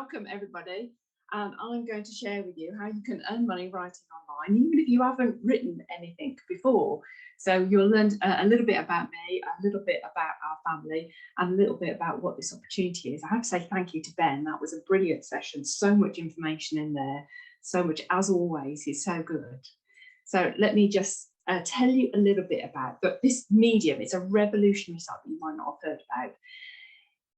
welcome everybody. And I'm going to share with you how you can earn money writing online, even if you haven't written anything before. So you'll learn a little bit about me, a little bit about our family, and a little bit about what this opportunity is. I have to say thank you to Ben. That was a brilliant session. So much information in there. So much, as always, he's so good. So let me just tell you a little bit about this medium. It's a revolutionary site that you might not have heard about.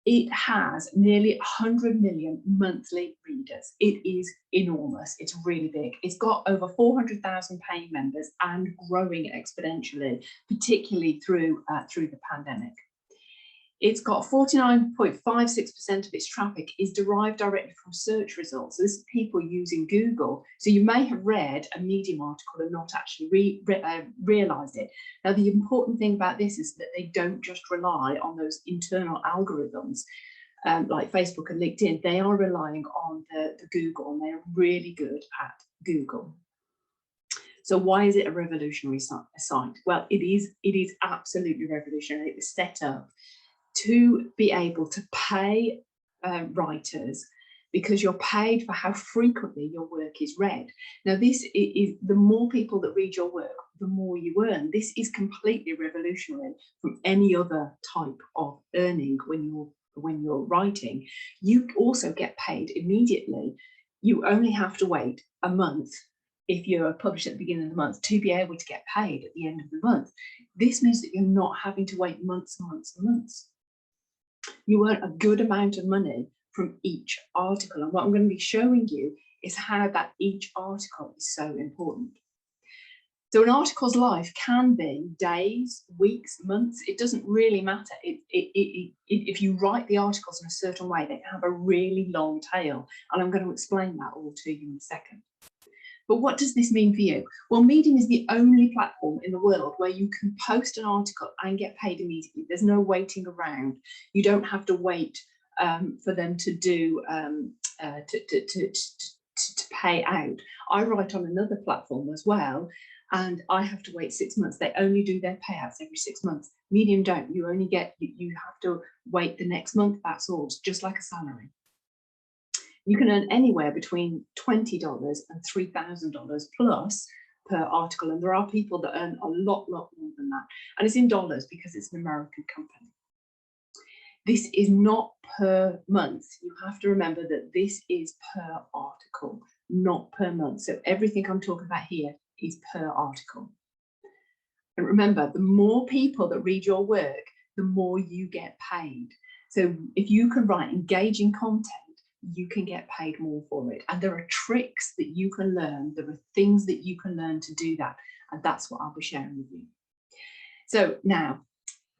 It has nearly 100 million monthly readers. It is enormous. It's really big. It's got over 400,000 paying members and growing exponentially, particularly through the pandemic. It's got 49.56% of its traffic is derived directly from search results. So this is people using Google. So you may have read a Medium article and not actually realised it. Now, the important thing about this is that they don't just rely on those internal algorithms like Facebook and LinkedIn. They are relying on the Google, and they're really good at Google. So why is it a revolutionary site? Well, it is absolutely revolutionary. It was set up to be able to pay writers, because you're paid for how frequently your work is read. Now, this is the more people that read your work, the more you earn. This is completely revolutionary from any other type of earning when you're writing. You also get paid immediately. You only have to wait a month if you're published at the beginning of the month to be able to get paid at the end of the month. This means that you're not having to wait months and months and months. You earn a good amount of money from each article, and what I'm going to be showing you is how that each article is so important. So an article's life can be days, weeks, months. It doesn't really matter. If you write the articles in a certain way, they can have a really long tail, and I'm going to explain that all to you in a second. But what does this mean for you? Well, Medium is the only platform in the world where you can post an article and get paid immediately. There's no waiting around. You don't have to wait for them to do to pay out. I write on another platform as well, and I have to wait 6 months. They only do their payouts every 6 months. Medium don't. You only get, you have to wait the next month. That's all. It's just like a salary. You can earn anywhere between $20 and $3,000 plus per article. And there are people that earn a lot more than that. And it's in dollars because it's an American company. This is not per month. You have to remember that this is per article, not per month. So everything I'm talking about here is per article. And remember, the more people that read your work, the more you get paid. So if you can write engaging content, you can get paid more for it. And there are tricks that you can learn. There are things that you can learn to do that. And that's what I'll be sharing with you. So now,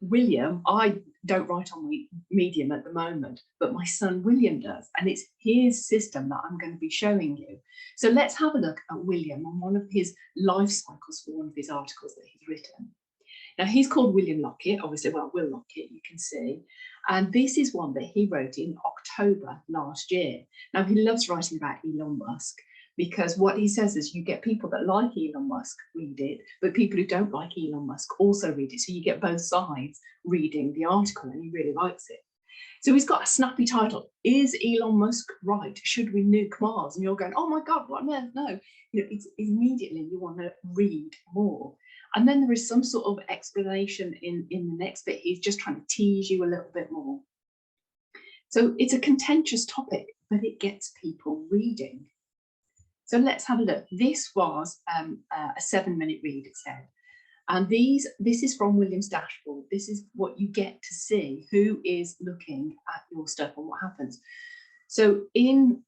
William, I don't write on Medium at the moment, but my son William does. And it's his system that I'm going to be showing you. So let's have a look at William on one of his life cycles for one of his articles that he's written. Now, he's called William Lockett, obviously, well, Will Lockett, you can see. And this is one that he wrote in October last year. Now, he loves writing about Elon Musk, because what he says is you get people that like Elon Musk read it, but people who don't like Elon Musk also read it. So you get both sides reading the article, and he really likes it. So he's got a snappy title, Is Elon Musk Right? Should we nuke Mars? And you're going, oh my God, what on earth? No, you know, it's immediately you want to read more. And then there is some sort of explanation in the next bit. He's just trying to tease you a little bit more. So it's a contentious topic, but it gets people reading. So let's have a look. This was a 7-minute read, it said. And this is from William's dashboard. This is what you get to see, who is looking at your stuff and what happens. So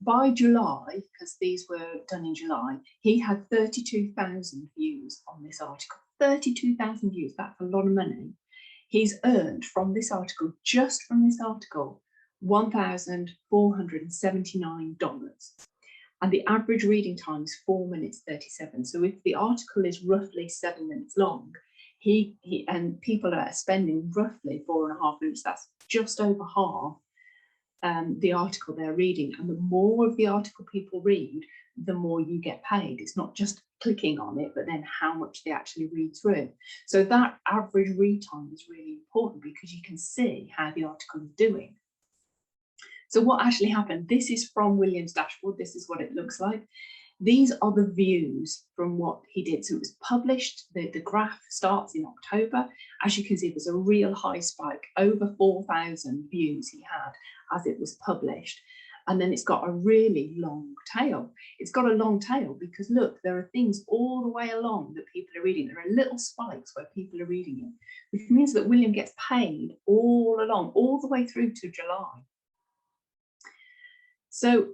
by July, because these were done in July, he had 32,000 views on this article. 32,000 views, that's a lot of money. He's earned from this article, just from this article, $1,479. And the average reading time is 4 minutes 37. So if the article is roughly 7 minutes long, and people are spending roughly 4.5 minutes, that's just over half the article they're reading. And the more of the article people read, the more you get paid. It's not just clicking on it, but then how much they actually read through. So that average read time is really important because you can see how the article is doing. So what actually happened, this is from William's dashboard. This is what it looks like. These are the views from what he did. So it was published, the graph starts in October. As you can see, there's a real high spike, over 4,000 views he had as it was published. And then it's got a really long tail. It's got a long tail because look, there are things all the way along that people are reading. There are little spikes where people are reading it, which means that William gets paid all along, all the way through to July. So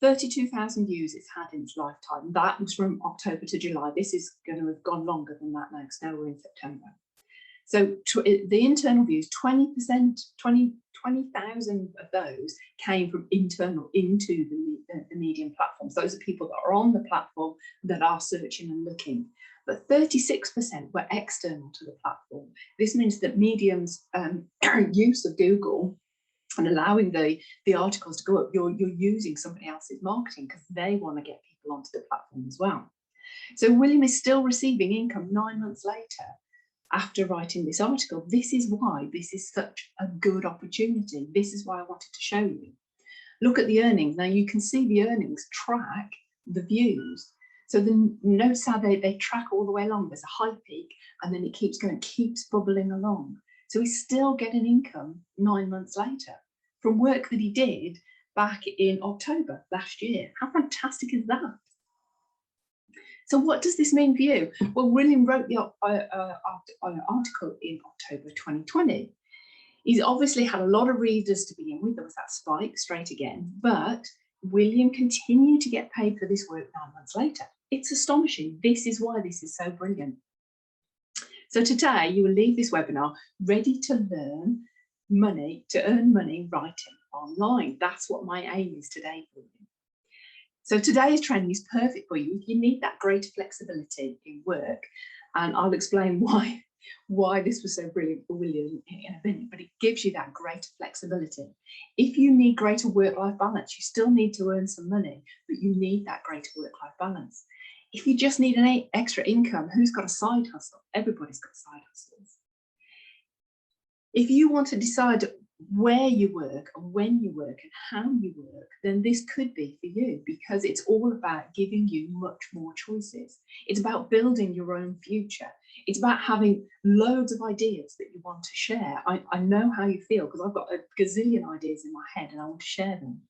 32,000 views it's had in its lifetime. That was from October to July. This is going to have gone longer than that now, because now we're in September. So the internal views, 20,000 of those came from internal into the Medium platforms. Those are people that are on the platform that are searching and looking. But 36% were external to the platform. This means that Medium's use of Google and allowing the articles to go up, you're using somebody else's marketing because they want to get people onto the platform as well. So William is still receiving income 9 months later after writing this article. This is why this is such a good opportunity. This is why I wanted to show you. Look at the earnings. Now you can see the earnings track the views. So notice how they track all the way along. There's a high peak and then it keeps going, keeps bubbling along. So he's still getting income 9 months later from work that he did back in October last year. How fantastic is that? So what does this mean for you? Well, William wrote the article in October 2020. He's obviously had a lot of readers to begin with. There was that spike straight again, but William continued to get paid for this work 9 months later. It's astonishing. This is why this is so brilliant. So today you will leave this webinar ready to earn money writing online. That's what my aim is today for you. So today's training is perfect for you if you need that greater flexibility in work, and I'll explain why this was so brilliant for William in a minute, but it gives you that greater flexibility. If you need greater work-life balance, you still need to earn some money, but you need that greater work-life balance. If you just need an extra income, who's got a side hustle? Everybody's got side hustles. If you want to decide where you work and when you work and how you work, then this could be for you, because it's all about giving you much more choices. It's about building your own future. It's about having loads of ideas that you want to share. I know how you feel because I've got a gazillion ideas in my head and I want to share them.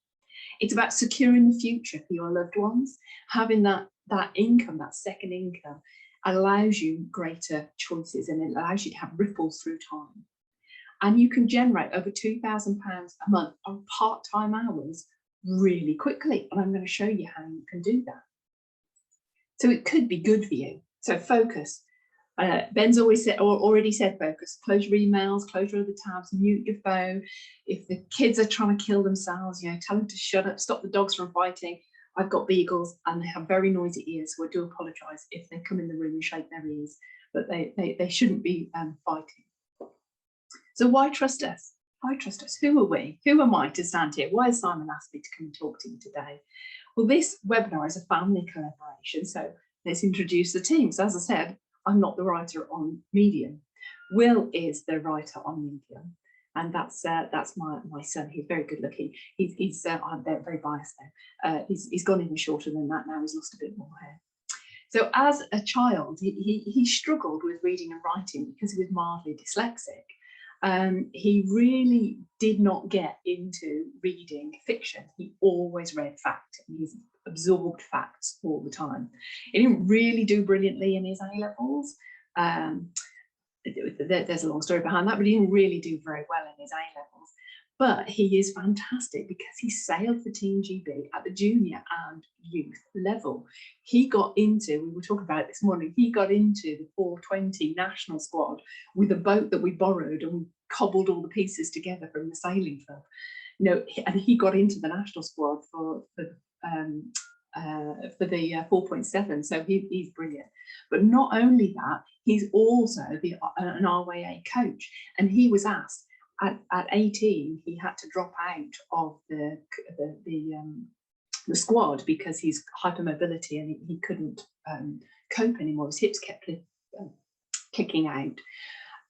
It's about securing the future for your loved ones. Having that income, that second income, allows you greater choices and it allows you to have ripples through time. And you can generate over £2,000 a month on part-time hours really quickly. And I'm going to show you how you can do that. So it could be good for you. So focus. Ben's already said focus. Close your emails, close your other tabs, mute your phone. If the kids are trying to kill themselves, tell them to shut up, stop the dogs from fighting. I've got beagles and they have very noisy ears, so I do apologise if they come in the room and shake their ears, but they shouldn't be fighting. So why trust us? Why trust us? Who are we? Who am I to stand here? Why has Simon asked me to come and talk to you today? Well, this webinar is a family collaboration, so let's introduce the team. So as I said, I'm not the writer on Medium. Will is the writer on Medium, and that's my son. He's very good looking. I'm very biased now. He's gone even shorter than that now. He's lost a bit more hair. So as a child, he struggled with reading and writing because he was mildly dyslexic. He really did not get into reading fiction. He always read fact, and he's absorbed facts all the time. He didn't really do brilliantly in his A-levels. There's a long story behind that, but he didn't really do very well in his A-levels. But he is fantastic because he sailed for Team GB at the junior and youth level. He got into, we were talking about it this morning, he got into the 420 national squad with a boat that we borrowed, and we cobbled all the pieces together from the sailing club. And he got into the national squad for the 4.7, so he's brilliant. But not only that, he's also an RYA coach, and he was asked, at 18, he had to drop out of the squad because he's hypermobility and he couldn't cope anymore. His hips kept kicking out,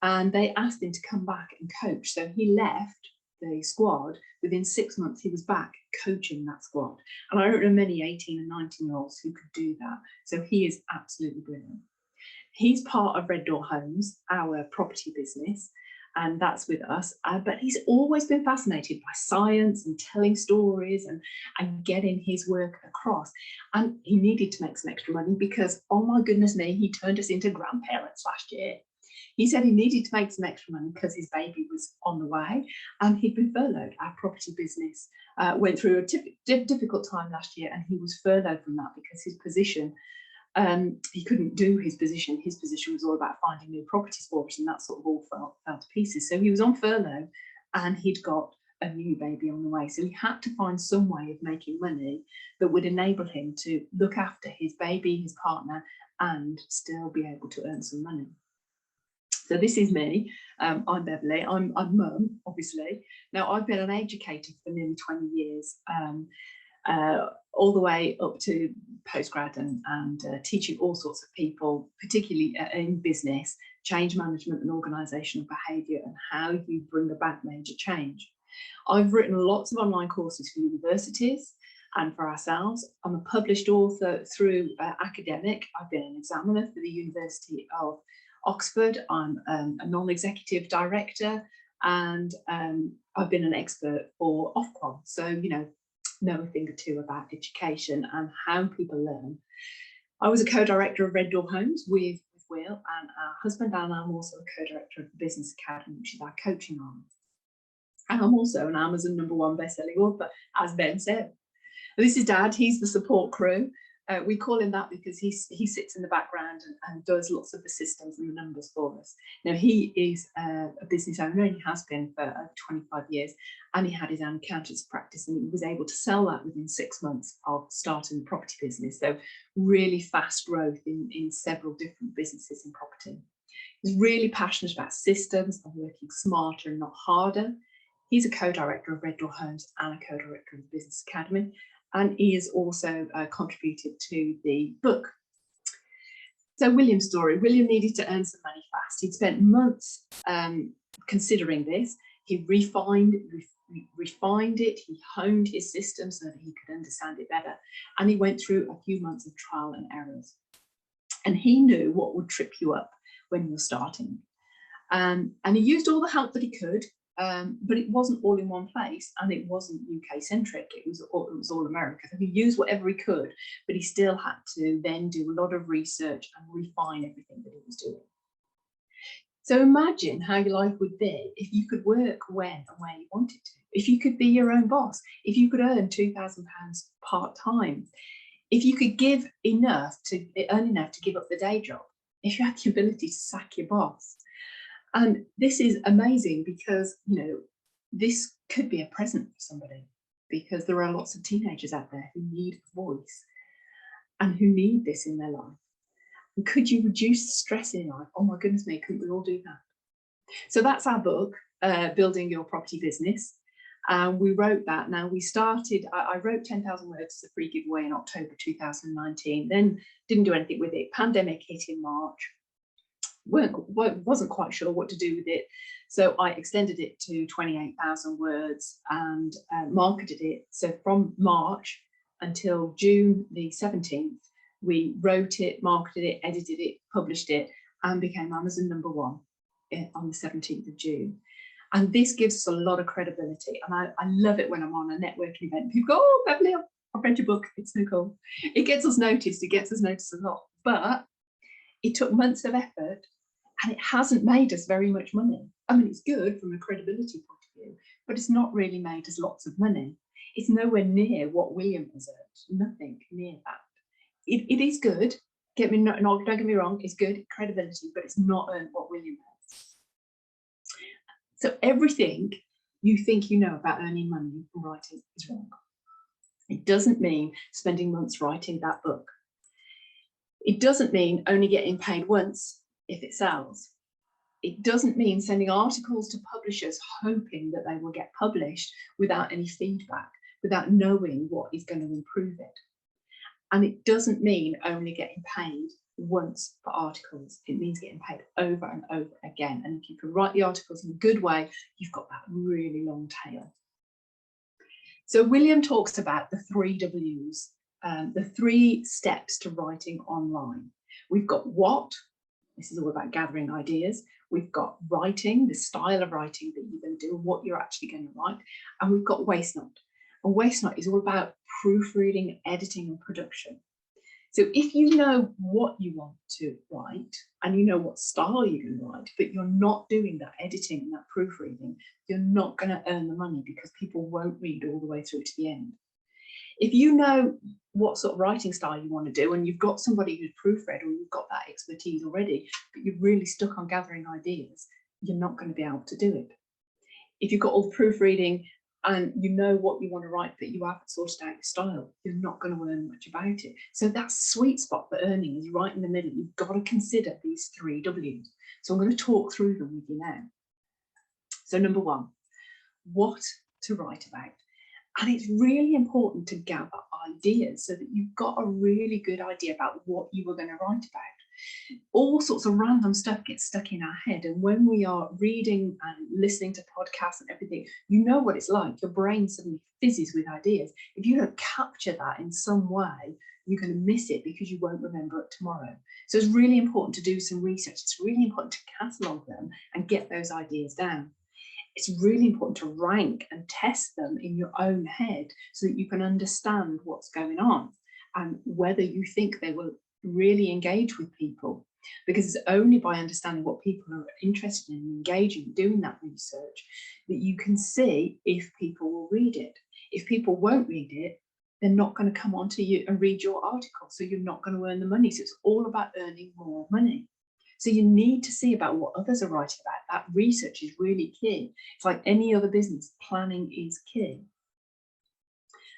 and they asked him to come back and coach. So he left the squad, within 6 months he was back coaching that squad. And I don't know many 18 and 19-year-olds who could do that. So he is absolutely brilliant. He's part of Red Door Homes, our property business, and that's with us. But he's always been fascinated by science and telling stories and getting his work across. And he needed to make some extra money because, oh my goodness me, he turned us into grandparents last year. He said he needed to make some extra money because his baby was on the way and he'd been furloughed. Our property business went through a difficult time last year, and he was furloughed from that because his position, he couldn't do his position. His position was all about finding new properties for us, and that sort of all fell to pieces. So he was on furlough and he'd got a new baby on the way. So he had to find some way of making money that would enable him to look after his baby, his partner, and still be able to earn some money. So this is me. I'm Beverley. I'm mum, obviously. Now, I've been an educator for nearly 20 years, all the way up to postgrad and teaching all sorts of people, particularly in business, change management and organisational behaviour, and how you bring about major change. I've written lots of online courses for universities and for ourselves. I'm a published author through academic. I've been an examiner for the University of Oxford. I'm a non-executive director, and I've been an expert for Ofqual. So, you know a thing or two about education and how people learn. I was a co-director of Red Door Homes with Will and our husband, and I'm also a co-director of the Business Academy, which is our coaching arm. And I'm also an Amazon #1 best-selling author, as Ben said. This is Dad. He's the support crew. We call him that because he sits in the background and does lots of the systems and the numbers for us. Now, he is a business owner, and he has been for over 25 years, and he had his own accountancy practice, and he was able to sell that within 6 months of starting the property business. So really fast growth in several different businesses in property. He's really passionate about systems and working smarter and not harder. He's a co-director of Red Door Homes and a co-director of the Business Academy. And he has also contributed to the book. So William's story. William needed to earn some money fast. He'd spent months considering this. He refined it. He honed his system so that he could understand it better. And he went through a few months of trial and errors. And he knew what would trip you up when you're starting. And he used all the help that he could. But it wasn't all in one place, and it wasn't UK centric. It was all America. So he used whatever he could, but he still had to then do a lot of research and refine everything that he was doing. So imagine how your life would be if you could work when and where you wanted to. If you could be your own boss. If you could earn £2,000 part-time. If you could earn enough to give up the day job. If you had the ability to sack your boss. And this is amazing because, this could be a present for somebody, because there are lots of teenagers out there who need a voice and who need this in their life. And could you reduce the stress in life? Oh my goodness me, couldn't we all do that? So that's our book, Building Your Property Business. We wrote that. Now I wrote 10,000 words as a free giveaway in October 2019, then didn't do anything with it. Pandemic hit in March. Wasn't quite sure what to do with it, so I extended it to 28,000 words and marketed it. So from March until June the 17th, we wrote it, marketed it, edited it, published it, and became Amazon #1 on the 17th of June. And this gives us a lot of credibility, and I love it when I'm on a networking event and people go, "Oh, Beverley, I've read your book, it's so cool." It gets us noticed, a lot, but it took months of effort, and it hasn't made us very much money. I mean, it's good from a credibility point of view, but it's not really made us lots of money. It's nowhere near what William has earned, nothing near that. It is good, don't get me wrong, it's good credibility, but it's not earned what William has. So everything you think you know about earning money from writing is wrong. It doesn't mean spending months writing that book. It doesn't mean only getting paid once if it sells. It doesn't mean sending articles to publishers hoping that they will get published without any feedback, without knowing what is going to improve it. And it doesn't mean only getting paid once for articles. It means getting paid over and over again. And if you can write the articles in a good way, you've got that really long tail. So William talks about the 3 W's, the 3 steps to writing online. We've got what. This is all about gathering ideas. We've got writing, the style of writing that you're going to do, what you're actually going to write. And we've got waste not. And waste not is all about proofreading, editing and production. So if you know what you want to write and you know what style you're going to write, but you're not doing that editing and that proofreading, you're not going to earn the money because people won't read all the way through to the end. If you know what sort of writing style you want to do and you've got somebody who's proofread or you've got that expertise already, but you're really stuck on gathering ideas, you're not going to be able to do it. If you've got all the proofreading and you know what you want to write, but you haven't sorted out your style, you're not going to learn much about it. So that sweet spot for earning is right in the middle. You've got to consider these 3 W's. So I'm going to talk through them with you now. So number 1, what to write about. And it's really important to gather ideas so that you've got a really good idea about what you were going to write about. All sorts of random stuff gets stuck in our head. And when we are reading and listening to podcasts and everything, you know what it's like. Your brain suddenly fizzes with ideas. If you don't capture that in some way, you're going to miss it because you won't remember it tomorrow. So it's really important to do some research. It's really important to catalogue them and get those ideas down. It's really important to rank and test them in your own head so that you can understand what's going on and whether you think they will really engage with people. Because it's only by understanding what people are interested in, engaging, doing that research, that you can see if people will read it. If people won't read it, they're not going to come onto you and read your article, so you're not going to earn the money. So it's all about earning more money. So you need to see about what others are writing about. That research is really key. It's like any other business, planning is key.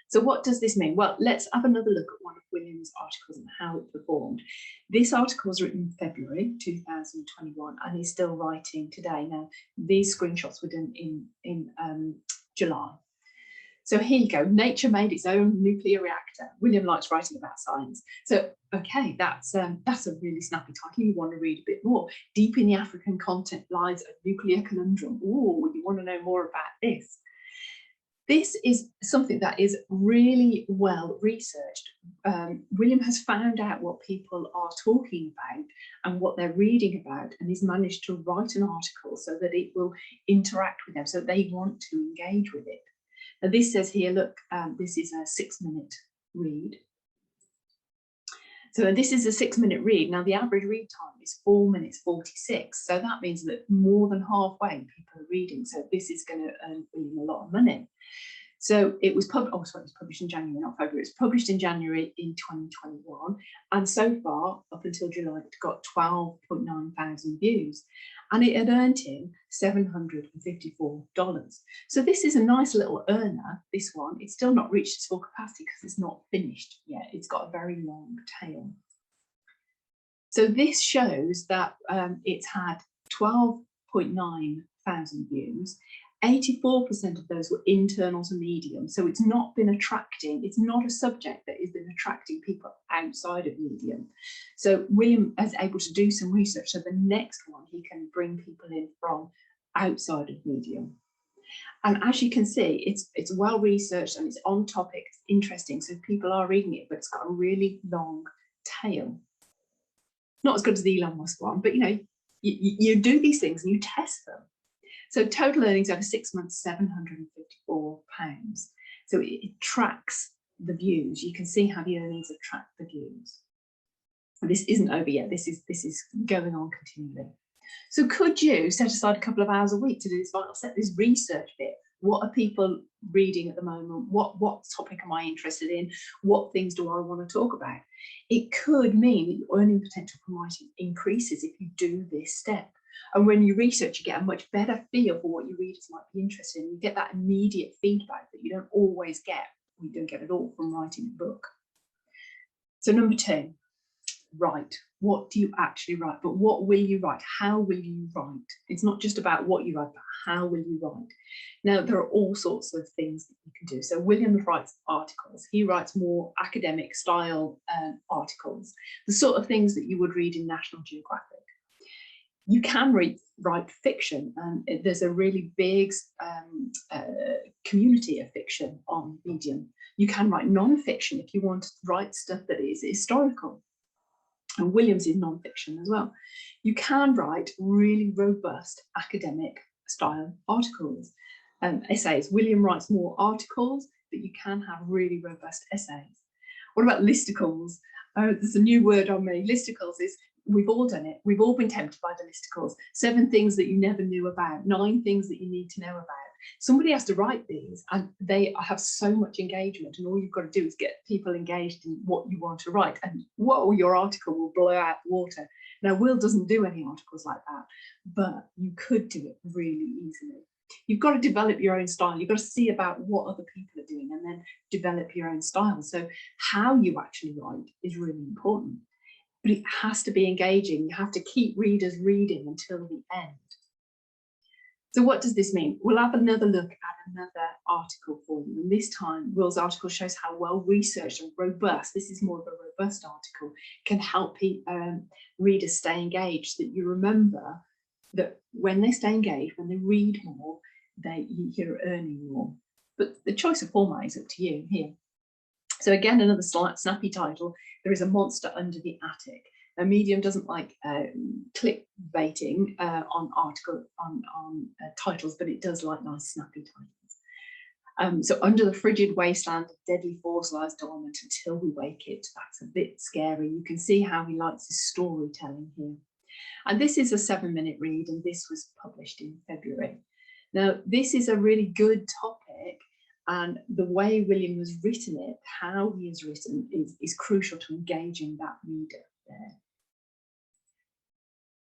So what does this mean? Well, let's have another look at one of William's articles and how it performed. This article was written in February 2021 and he's still writing today. Now, these screenshots were done in July. So here you go. Nature made its own nuclear reactor. William likes writing about science. So, okay, that's a really snappy title. You want to read a bit more. Deep in the African continent lies a nuclear conundrum. Oh, you want to know more about this? This is something that is really well researched. William has found out what people are talking about and what they're reading about, and he's managed to write an article so that it will interact with them, so they want to engage with it. Now this says here, look, this is a 6-minute read. So this is a 6-minute read. Now the average read time is 4 minutes 46. So that means that more than halfway people are reading. So this is going to earn William a lot of money. So it was published in January, not February. It was published in January in 2021. And so far, up until July, it got 12.9 thousand views. And it had earned him $754. So this is a nice little earner, this one. It's still not reached its full capacity because it's not finished yet. It's got a very long tail. So this shows that it's had 12.9 thousand views. 84% of those were internal to Medium. So it's not been attracting, it's not a subject that has been attracting people outside of Medium. So William is able to do some research. So the next one, he can bring people in from outside of Medium. And as you can see, it's well researched and it's on topic, it's interesting. So people are reading it, but it's got a really long tail. Not as good as the Elon Musk one, but you know, you do these things and you test them. So total earnings over 6 months, £754. So it tracks the views. You can see how the earnings have tracked the views. And this isn't over yet. This is going on continually. So could you set aside a couple of hours a week to do this vital step, this research bit? What are people reading at the moment? What topic am I interested in? What things do I want to talk about? It could mean that your earning potential from writing increases if you do this step. And when you research, you get a much better feel for what your readers might be interested in. You get that immediate feedback that you don't always get, or you don't get at all from writing a book. So number 2, write. What do you actually write? But what will you write? How will you write? It's not just about what you write, but how will you write? Now, there are all sorts of things that you can do. So William writes articles. He writes more academic style articles, the sort of things that you would read in National Geographic. You can write fiction, and there's a really big community of fiction on Medium. You can write non-fiction if you want to write stuff that is historical. And Williams is non-fiction as well. You can write really robust academic style articles, essays. William writes more articles, but you can have really robust essays. What about listicles? There's a new word on me. Listicles is, we've all done it. We've all been tempted by the listicles. 7 things that you never knew about, 9 things that you need to know about. Somebody has to write these, and they have so much engagement, and all you've got to do is get people engaged in what you want to write, and whoa, your article will blow out the water. Now, Will doesn't do any articles like that, but you could do it really easily. You've got to develop your own style. You've got to see about what other people are doing and then develop your own style. So how you actually write is really important, but it has to be engaging. You have to keep readers reading until the end. So what does this mean? We'll have another look at another article for you. And this time, Will's article shows how well researched and robust, this is more of a robust article, can help readers stay engaged, that you remember that when they stay engaged, when they read more, you're earning more. But the choice of format is up to you here. So again, another snappy title, There is a Monster Under the Attic. Now, Medium doesn't like clickbaiting on titles, but it does like nice snappy titles. So under the frigid wasteland, a deadly force lies dormant until we wake it. That's a bit scary. You can see how he likes his storytelling here. And this is a 7-minute read, and this was published in February. Now, this is a really good topic, and the way William has written it, how he has written, is crucial to engaging that reader there.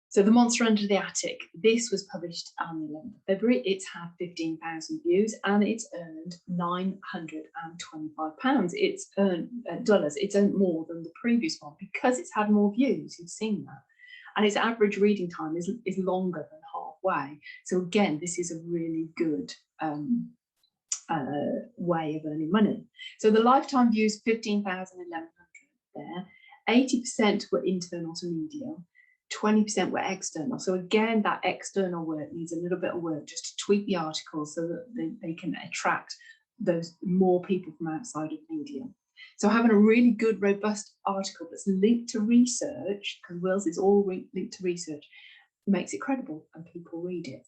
So The Monster Under the Attic, this was published on the 11th of February. It's had 15,000 views and it's earned £925. It's earned dollars. It's earned more than the previous one because it's had more views. You've seen that. And its average reading time is longer than halfway. So again, this is a really good way of earning money. So the lifetime views, 15,100 there. 80% were internal to Medium. 20% were external. So again, that external work needs a little bit of work just to tweak the articles so that they can attract those more people from outside of Medium. So having a really good, robust article that's linked to research, because Will's is all linked to research, makes it credible and people read it.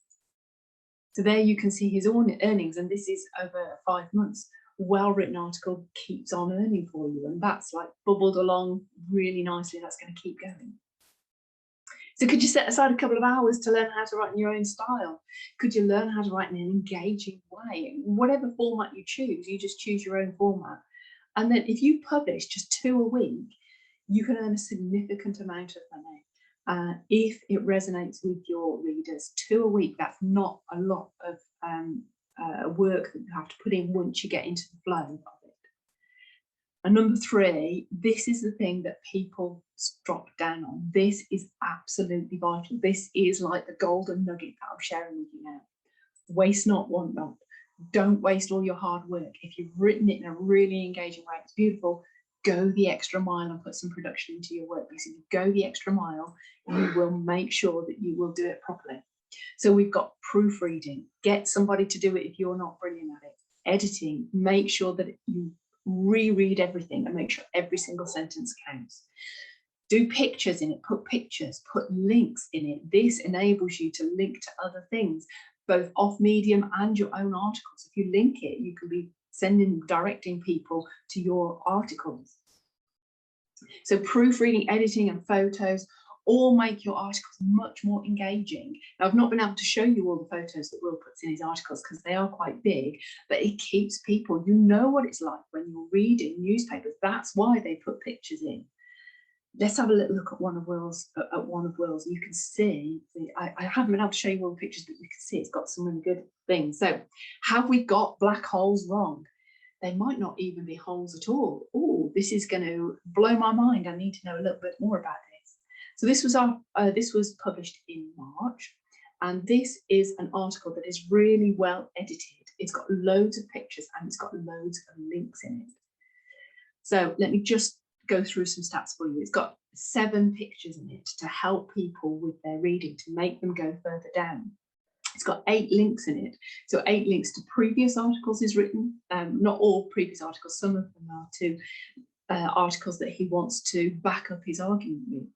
So there you can see his earnings, and this is over 5 months. Well-written article keeps on earning for you, and that's like bubbled along really nicely. That's going to keep going. So could you set aside a couple of hours to learn how to write in your own style? Could you learn how to write in an engaging way? Whatever format you choose, you just choose your own format. And then if you publish just 2 a week, you can earn a significant amount of money. If it resonates with your readers, 2 a week, that's not a lot of work that you have to put in once you get into the flow of it. And number 3, this is the thing that people drop down on. This is absolutely vital. This is like the golden nugget that I'm sharing with you now. Waste not, want not. Don't waste all your hard work. If you've written it in a really engaging way, it's beautiful, go the extra mile and put some production into your work. Because if you go the extra mile, you will make sure that you will do it properly. So we've got proofreading. Get somebody to do it if you're not brilliant at it. Editing, make sure that you reread everything and make sure every single sentence counts. Do pictures in it, put pictures, put links in it. This enables you to link to other things, both off Medium and your own articles. If you link it, you can be directing people to your articles. So proofreading, editing and photos all make your articles much more engaging. Now, I've not been able to show you all the photos that Will puts in his articles because they are quite big, but it keeps people, you know what it's like when you're reading newspapers. That's why they put pictures in. Let's have a little look at one of Will's. You can see, I haven't been able to show you all the pictures, but you can see it's got some really good things. So have we got black holes wrong? they might not even be holes at all. Oh, this is going to blow my mind. I need to know a little bit more about this. So this was published in March, and this is an article that is really well edited. It's got loads of pictures and it's got loads of links in it. So let me just go through some stats for you. It's got 7 pictures in it to help people with their reading, to make them go further down. It's got 8 links in it. So 8 links to previous articles is written. Not all previous articles, some of them are to articles that he wants to back up his argument with.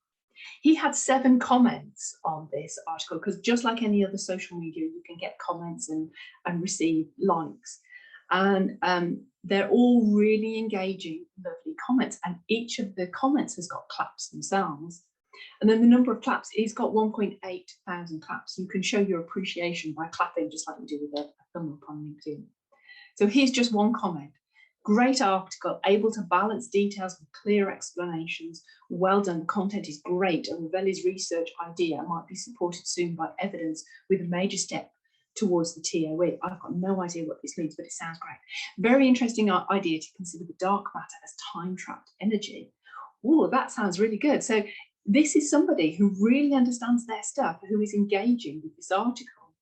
He had 7 comments on this article, because just like any other social media, you can get comments and receive likes. And they're all really engaging, lovely comments. And each of the comments has got claps themselves. And then the number of claps, he's got 1.8 thousand claps. You can show your appreciation by clapping, just like you do with a thumb up on LinkedIn. So here's just one comment. Great article, able to balance details with clear explanations. Well done, the content is great, and Ravelli's research idea might be supported soon by evidence with a major step towards the TOE. I've got no idea what this means, but it sounds great. Very interesting idea to consider the dark matter as time-trapped energy. Oh, that sounds really good. So this is somebody who really understands their stuff, who is engaging with this article.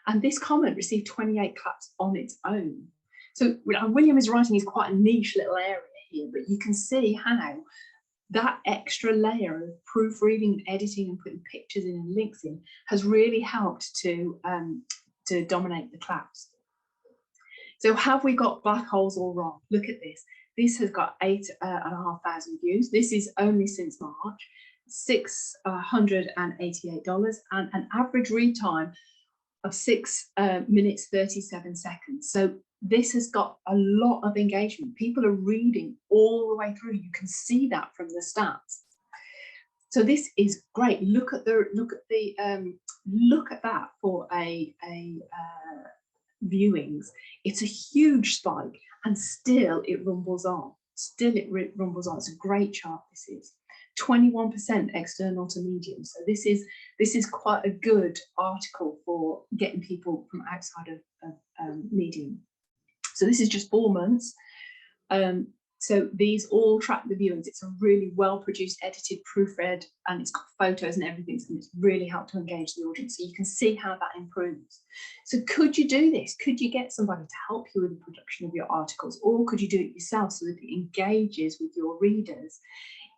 And this comment received 28 claps on its own. So William is writing is quite a niche little area here, but you can see how that extra layer of proofreading and editing and putting pictures in and links in has really helped to dominate the claps. So have we got black holes all wrong? Look at this. This has got 8,500 views. This is only since March, $688, and an average read time of 6 minutes 37 seconds. So this has got a lot of engagement. People are reading all the way through. You can see that from the stats. So this is great. Look at that for viewings. It's a huge spike, and still it rumbles on. It's a great chart. This is 21% external to Medium. So this is quite a good article for getting people from outside of Medium. So this is just 4 months. So these all track the viewings. It's a really well-produced, edited, proofread, and it's got photos and everything, and it's really helped to engage the audience. So you can see how that improves. So could you do this? Could you get somebody to help you with the production of your articles, or could you do it yourself so that it engages with your readers?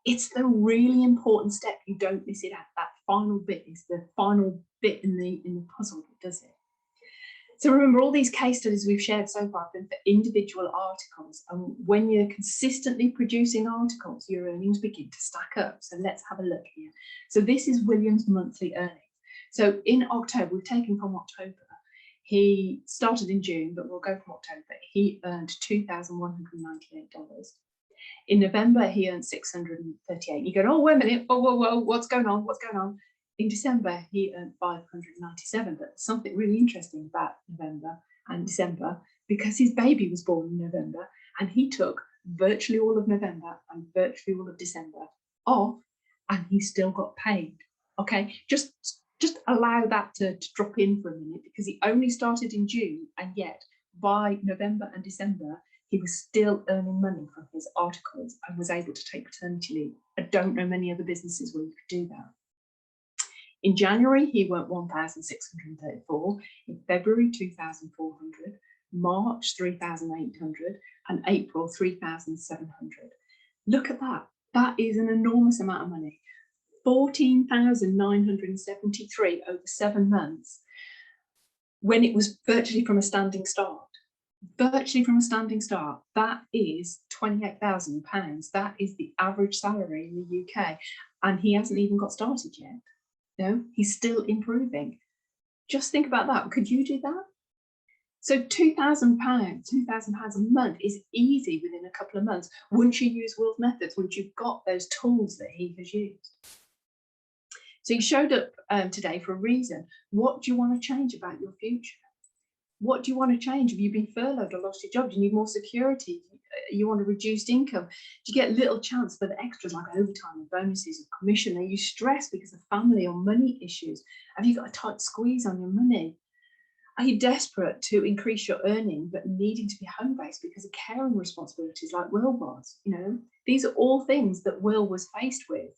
It's the really important step. You don't miss it out. That final bit is the final bit in the puzzle that does it. So remember, all these case studies we've shared so far have been for individual articles. And when you're consistently producing articles, your earnings begin to stack up. So let's have a look here. So this is William's monthly earnings. So in October, we've taken from October. He started in June, but we'll go from October. He earned $2,198. In November, he earned $638. You go, oh, wait a minute, whoa, what's going on? What's going on? In December, he earned $597, but there's something really interesting about November and December, because his baby was born in November, and he took virtually all of November and virtually all of December off, and he still got paid. Okay, just allow that to drop in for a minute, because he only started in June, and yet by November and December, he was still earning money from his articles and was able to take paternity leave. I don't know many other businesses where you could do that. In January, he earned $1,634, in February, $2,400, March, $3,800, and April, $3,700. Look at that. That is an enormous amount of money. $14,973 over 7 months, when it was virtually from a standing start. Virtually from a standing start. That is £28,000. That is the average salary in the UK. And he hasn't even got started yet. No, he's still improving. Just think about that. Could you do that? So £2,000 a month is easy within a couple of months once you use Will's methods, once you've got those tools that he has used. So he showed up today for a reason. What do you want to change about your future? What do you want to change? Have you been furloughed or lost your job? Do you need more security? You want a reduced income? Do you get little chance for the extras like overtime and bonuses and commission? Are you stressed because of family or money issues? Have you got a tight squeeze on your money? Are you desperate to increase your earning but needing to be home-based because of caring responsibilities like Will was? You know, these are all things that Will was faced with,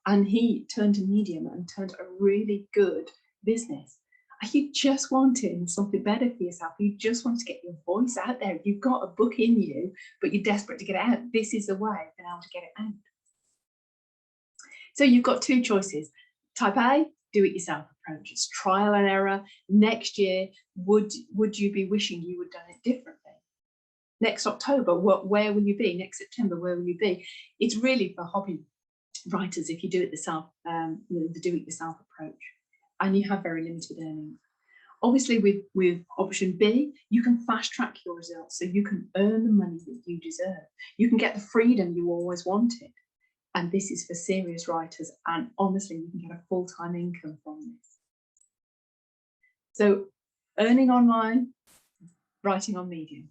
and he turned to Medium and turned a really good business. Are you just wanting something better for yourself? You just want to get your voice out there. You've got a book in you, but you're desperate to get it out. This is the way of being able to get it out. So you've got two choices. Type A, do it yourself approach. It's trial and error. Next year, would you be wishing you had done it differently? Next October, where will you be? Next September, where will you be? It's really for hobby writers if you do it yourself, the do it yourself approach, and you have very limited earnings. Obviously, with option B, you can fast track your results, so you can earn the money that you deserve. You can get the freedom you always wanted. And this is for serious writers, and honestly, you can get a full-time income from this. So, earning online, writing on Medium.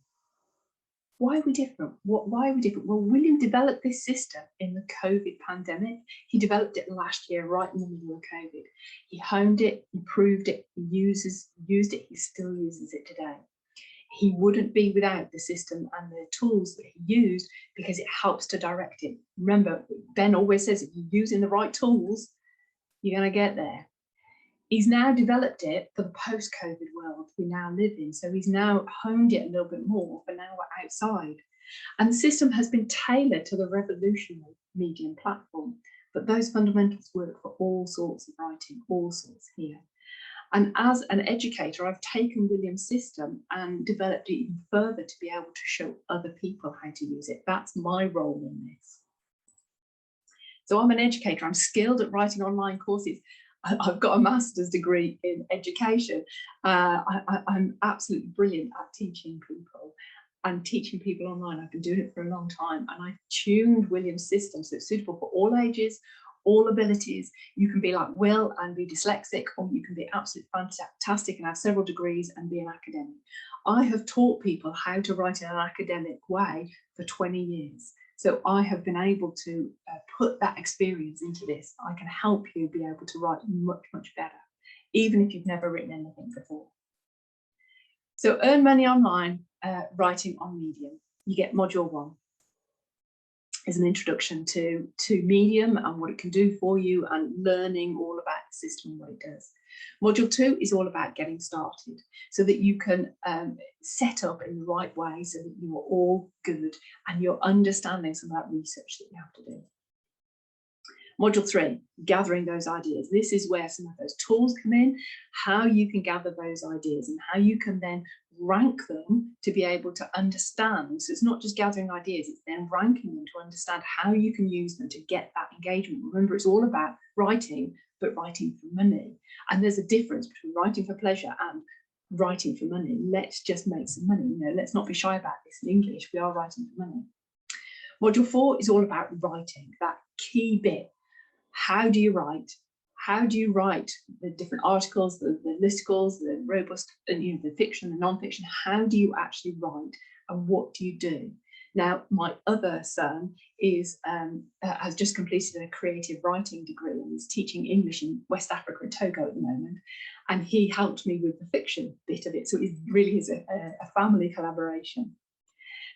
Why are we different? Why are we different? Well, William developed this system in the COVID pandemic. He developed it last year, right in the middle of COVID. He honed it, improved it, he used it, he still uses it today. He wouldn't be without the system and the tools that he used, because it helps to direct it. Remember, Ben always says, if you're using the right tools, you're going to get there. He's now developed it for the post-COVID world we now live in. So he's now honed it a little bit more, but now we're outside. And the system has been tailored to the revolutionary Medium platform. But those fundamentals work for all sorts of writing, all sorts here. And as an educator, I've taken William's system and developed it even further to be able to show other people how to use it. That's my role in this. So I'm an educator. I'm skilled at writing online courses. I've got a master's degree in education. I'm absolutely brilliant at teaching people and teaching people online. I've been doing it for a long time, and I've tuned William's system so it's suitable for all ages, all abilities. You can be like Will and be dyslexic, or you can be absolutely fantastic and have several degrees and be an academic. I have taught people how to write in an academic way for 20 years. So I have been able to put that experience into this. I can help you be able to write much, much better, even if you've never written anything before. So earn money online, writing on Medium. You get module 1. Is an introduction to Medium and what it can do for you, and learning all about the system and what it does. Module 2 is all about getting started, so that you can set up in the right way, so that you are all good and you're understanding some of that research that you have to do. Module 3, gathering those ideas. This is where some of those tools come in, how you can gather those ideas and how you can then rank them to be able to understand. So it's not just gathering ideas, it's then ranking them to understand how you can use them to get that engagement. Remember, it's all about writing, but writing for money. And there's a difference between writing for pleasure and writing for money. Let's just make some money. You know, let's not be shy about this. In English, we are writing for money. Module 4 is all about writing, that key bit. How do you write? How do you write the different articles, the listicles, the robust, the fiction, the non-fiction? How do you actually write, and what do you do? Now, my other son has just completed a creative writing degree and is teaching English in West Africa and Togo at the moment, and he helped me with the fiction bit of it. So it really is a family collaboration.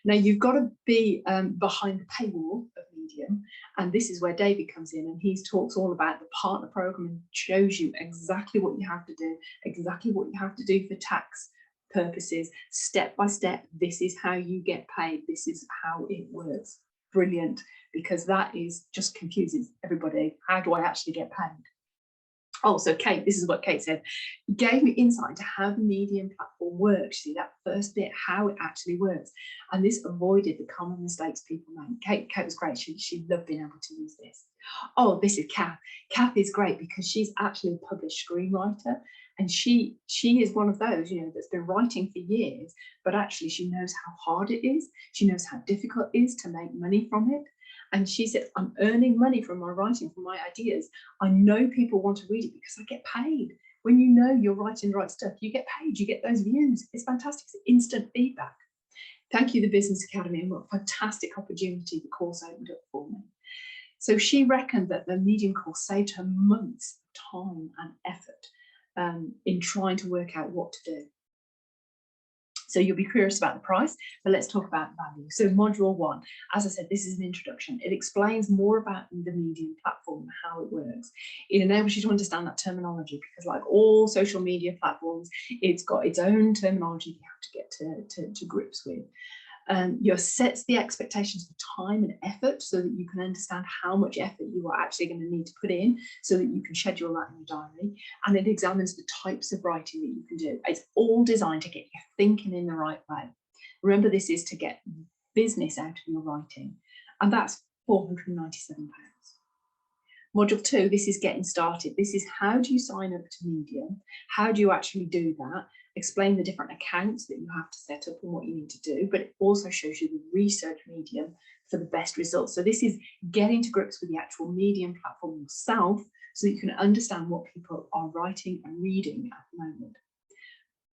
Now, you've got to be behind the paywall of Medium, and this is where David comes in, and he talks all about the partner program and shows you exactly what you have to do, exactly what you have to do for tax purposes, step by step. This is how you get paid. This is how it works. Brilliant, because that is just confuses everybody. How do I actually get paid? Oh, so Kate, this is what Kate said. Gave me insight into how the Medium platform works. See, that first bit, how it actually works. And this avoided the common mistakes people make. Kate was great. She loved being able to use this. Oh, this is Kath. Kath is great because she's actually a published screenwriter. And she is one of those, that's been writing for years, but actually she knows how hard it is. She knows how difficult it is to make money from it. And she said, I'm earning money from my writing, from my ideas. I know people want to read it because I get paid. When you know you're writing the right stuff, you get paid, you get those views. It's fantastic. It's instant feedback. Thank you, the Business Academy, and what a fantastic opportunity the course opened up for me. So she reckoned that the Medium course saved her months of time and effort in trying to work out what to do. So you'll be curious about the price, but let's talk about value. So module 1, as I said, this is an introduction. It explains more about the Medium platform and how it works. It enables you to understand that terminology, because like all social media platforms, it's got its own terminology you have to get to grips with. Your sets the expectations for time and effort so that you can understand how much effort you are actually going to need to put in so that you can schedule that in your diary. And it examines the types of writing that you can do. It's all designed to get you thinking in the right way. Remember, this is to get business out of your writing, and that's £497. Module 2, this is getting started. This is how do you sign up to Medium? How do you actually do that? Explain the different accounts that you have to set up and what you need to do, but it also shows you the research medium for the best results. So this is getting to grips with the actual Medium platform yourself so that you can understand what people are writing and reading at the moment.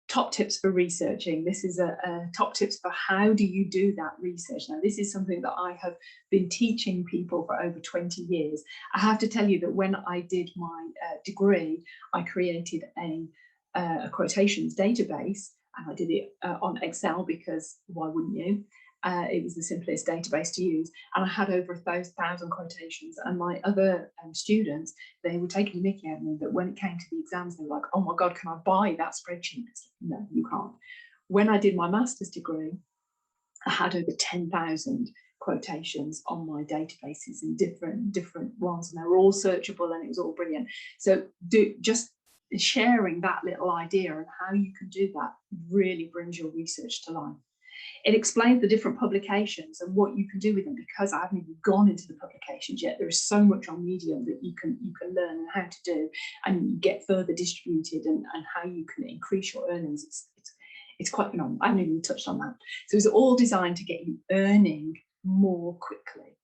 Top tips for researching. This is a top tips for how do you do that research. Now, this is something that I have been teaching people for over 20 years. I have to tell you that when I did my degree, I created a quotations database, and I did it on Excel because why wouldn't you? It was the simplest database to use, and I had over 1,000 quotations. And my other students, they were taking the mickey out of me, but when it came to the exams, they were like, "Oh my God, can I buy that spreadsheet?" No, you can't. When I did my master's degree, I had over 10,000 quotations on my databases in different ones, and they were all searchable, and it was all brilliant. So just sharing that little idea and how you can do that really brings your research to life. It explains the different publications and what you can do with them, because I haven't even gone into the publications yet. There is so much on Medium that you can learn and how to do and get further distributed, and how you can increase your earnings. It's quite phenomenal. I haven't even touched on that. So it's all designed to get you earning more quickly.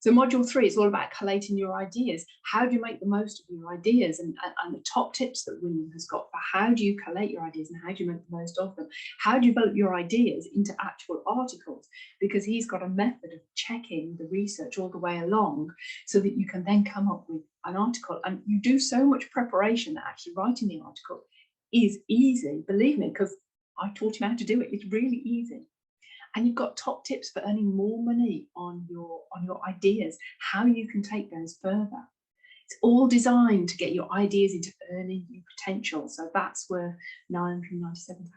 So module 3 is all about collating your ideas. How do you make the most of your ideas, and the top tips that William has got for how do you collate your ideas and how do you make the most of them? How do you develop your ideas into actual articles? Because he's got a method of checking the research all the way along so that you can then come up with an article. And you do so much preparation that actually writing the article is easy, believe me, because I taught him how to do it. It's really easy. And you've got top tips for earning more money on your ideas, how you can take those further. It's all designed to get your ideas into earning new potential. So that's worth £997.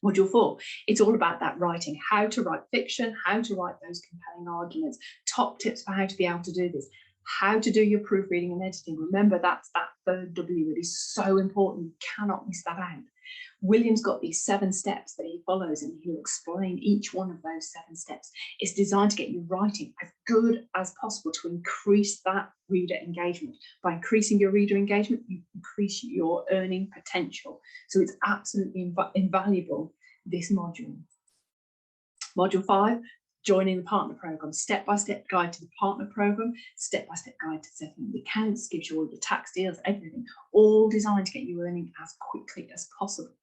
Module 4, it's all about that writing, how to write fiction, how to write those compelling arguments, top tips for how to be able to do this, how to do your proofreading and editing. Remember, that's that third W. It is so important. You cannot miss that out. William's got these 7 steps that he follows, and he'll explain each one of those 7 steps. It's designed to get you writing as good as possible to increase that reader engagement. By increasing your reader engagement, you increase your earning potential. So it's absolutely invaluable, this module. Module 5, joining the partner program, step-by-step guide to the partner program, step-by-step guide to setting up the accounts, gives you all the tax deals, everything, all designed to get you earning as quickly as possible.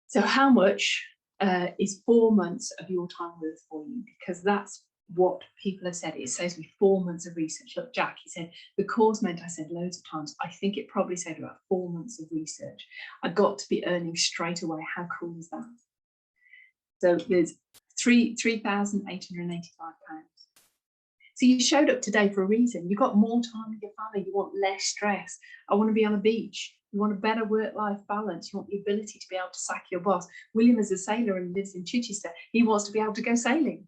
So how much is 4 months of your time worth for you? Because that's what people have said. It saves me 4 months of research. Look, Jack, he said, the course meant, I said loads of times, I think it probably saved about 4 months of research. I got to be earning straight away. How cool is that? So there's £3,885. So you showed up today for a reason. You've got more time with your family. You want less stress. I want to be on a beach. You want a better work-life balance. You want the ability to be able to sack your boss. William is a sailor and lives in Chichester. He wants to be able to go sailing.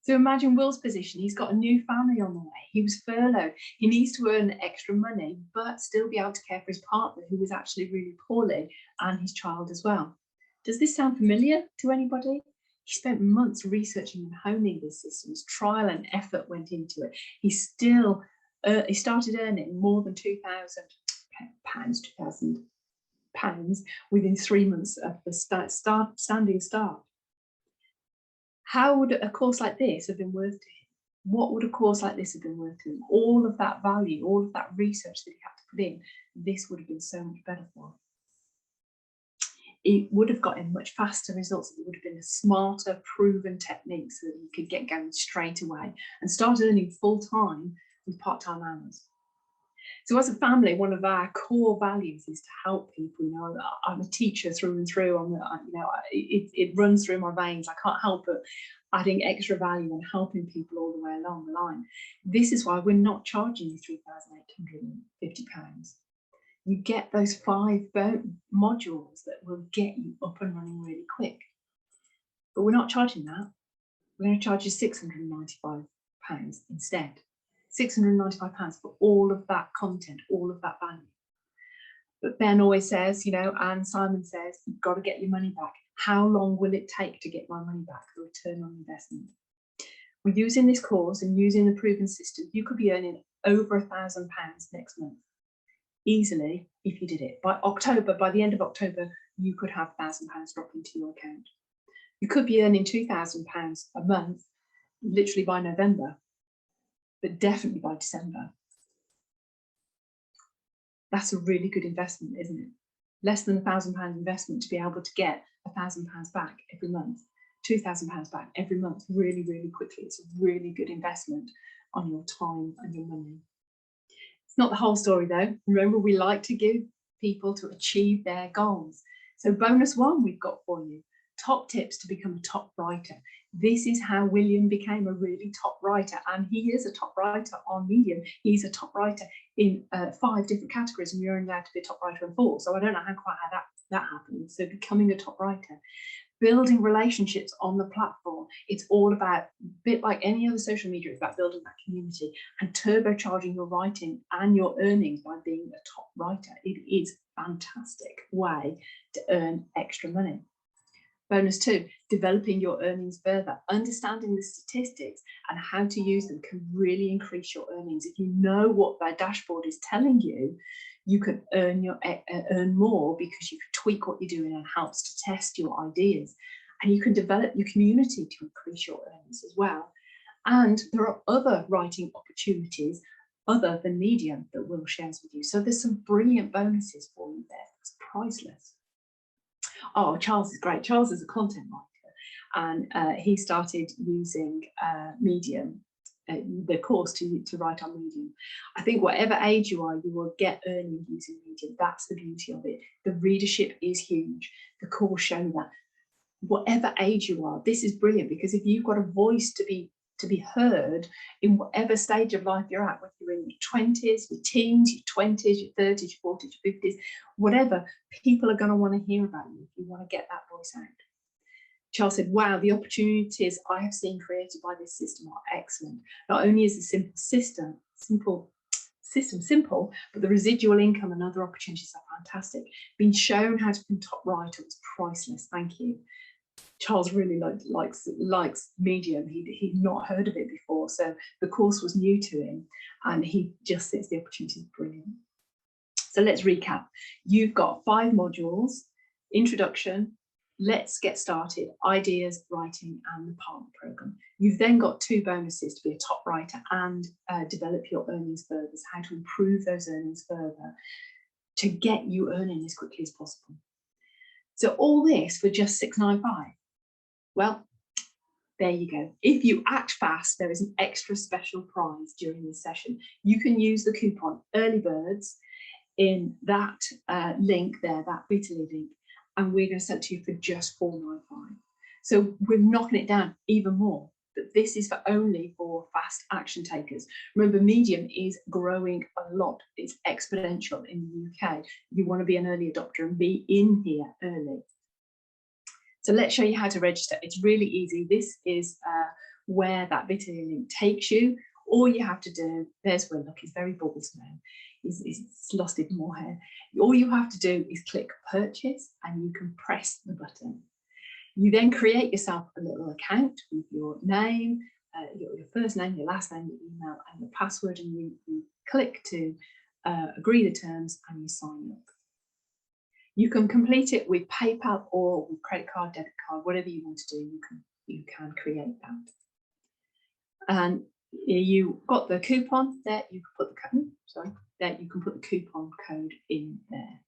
So imagine Will's position. He's got a new family on the way. He was furloughed. He needs to earn extra money, but still be able to care for his partner, who was actually really poorly, and his child as well. Does this sound familiar to anybody? He spent months researching and honing these systems. Trial and effort went into it. He started earning more than £2,000 within 3 months of the standing start. How would a course like this have been worth to him? What would a course like this have been worth to him? All of that value, all of that research that he had to put in, this would have been so much better for him. It would have got him much faster results. It would have been a smarter, proven technique so that he could get going straight away and start earning full-time with part-time hours. So as a family, one of our core values is to help people. You know, I'm a teacher through and through. It runs through my veins. I can't help but adding extra value and helping people all the way along the line. This is why we're not charging you £3,850. You get those 5 modules that will get you up and running really quick. But we're not charging that. We're going to charge you £695 instead. £695 for all of that content, all of that value. But Ben always says, you know, and Simon says, you've got to get your money back. How long will it take to get my money back? The return on investment. We're using this course and using the proven system. You could be earning over £1,000 next month easily if you did it. By October, by the end of October, you could have £1,000 drop into your account. You could be earning £2,000 a month literally by November, but definitely by December. That's a really good investment, isn't it? Less than £1,000 investment to be able to get £1,000 back every month, £2,000 back every month really, really quickly. It's a really good investment on your time and your money. It's not the whole story though. Remember, we like to give people to achieve their goals. So bonus 1 we've got for you. Top tips to become a top writer. This is how William became a really top writer, and he is a top writer on Medium. He's a top writer in 5 different categories, and you're only allowed to be a top writer in 4. So I don't know how that happened. So becoming a top writer, building relationships on the platform. It's all about, a bit like any other social media, it's about building that community and turbocharging your writing and your earnings by being a top writer. It is a fantastic way to earn extra money. Bonus 2, developing your earnings further. Understanding the statistics and how to use them can really increase your earnings. If you know what their dashboard is telling you, you can earn more because you can tweak what you're doing and helps to test your ideas. And you can develop your community to increase your earnings as well. And there are other writing opportunities other than Medium that Will shares with you. So there's some brilliant bonuses for you there. It's priceless. Oh, Charles is great. Charles is a content writer, and he started using Medium, the course to write on Medium. I think whatever age you are, you will get earning using Medium. That's the beauty of it. The readership is huge. The course shows that. Whatever age you are, this is brilliant, because if you've got a voice to be heard in whatever stage of life you're at, whether you're in your 20s, your teens, your 20s, your 30s, your 40s, your 50s, whatever, people are going to want to hear about you if you want to get that voice out. Charles said, wow, the opportunities I have seen created by this system are excellent. Not only is the simple system, but the residual income and other opportunities are fantastic. Being shown how to become top writer was priceless. Thank you. Charles really likes Medium. He'd not heard of it before, so the course was new to him, and he just thinks the opportunity is brilliant. So let's recap. You've got 5 modules: introduction, let's get started, ideas, writing, and the partner program. You've then got 2 bonuses to be a top writer and develop your earnings further. So how to improve those earnings further to get you earning as quickly as possible. So all this for just $695. Well, there you go. If you act fast, there is an extra special prize during this session. You can use the coupon Early Birds in that link there, that Beverley link, and we're going to sell it to you for just $495. So we're knocking it down even more. But this is only for fast action takers. Remember, Medium is growing a lot. It's exponential in the UK. You want to be an early adopter and be in here early. So let's show you how to register. It's really easy. This is where that Beverley link takes you. All you have to do, there's Will, look, he's very bald now. He's lost even more hair. All you have to do is click purchase and you can press the button. You then create yourself a little account with your name, your first name, your last name, your email, and your password, and you click to agree the terms and you sign up. You can complete it with PayPal or with credit card, debit card, whatever you want to do, you can create that. And you got the coupon there, you can put the code, you can put the coupon code in there.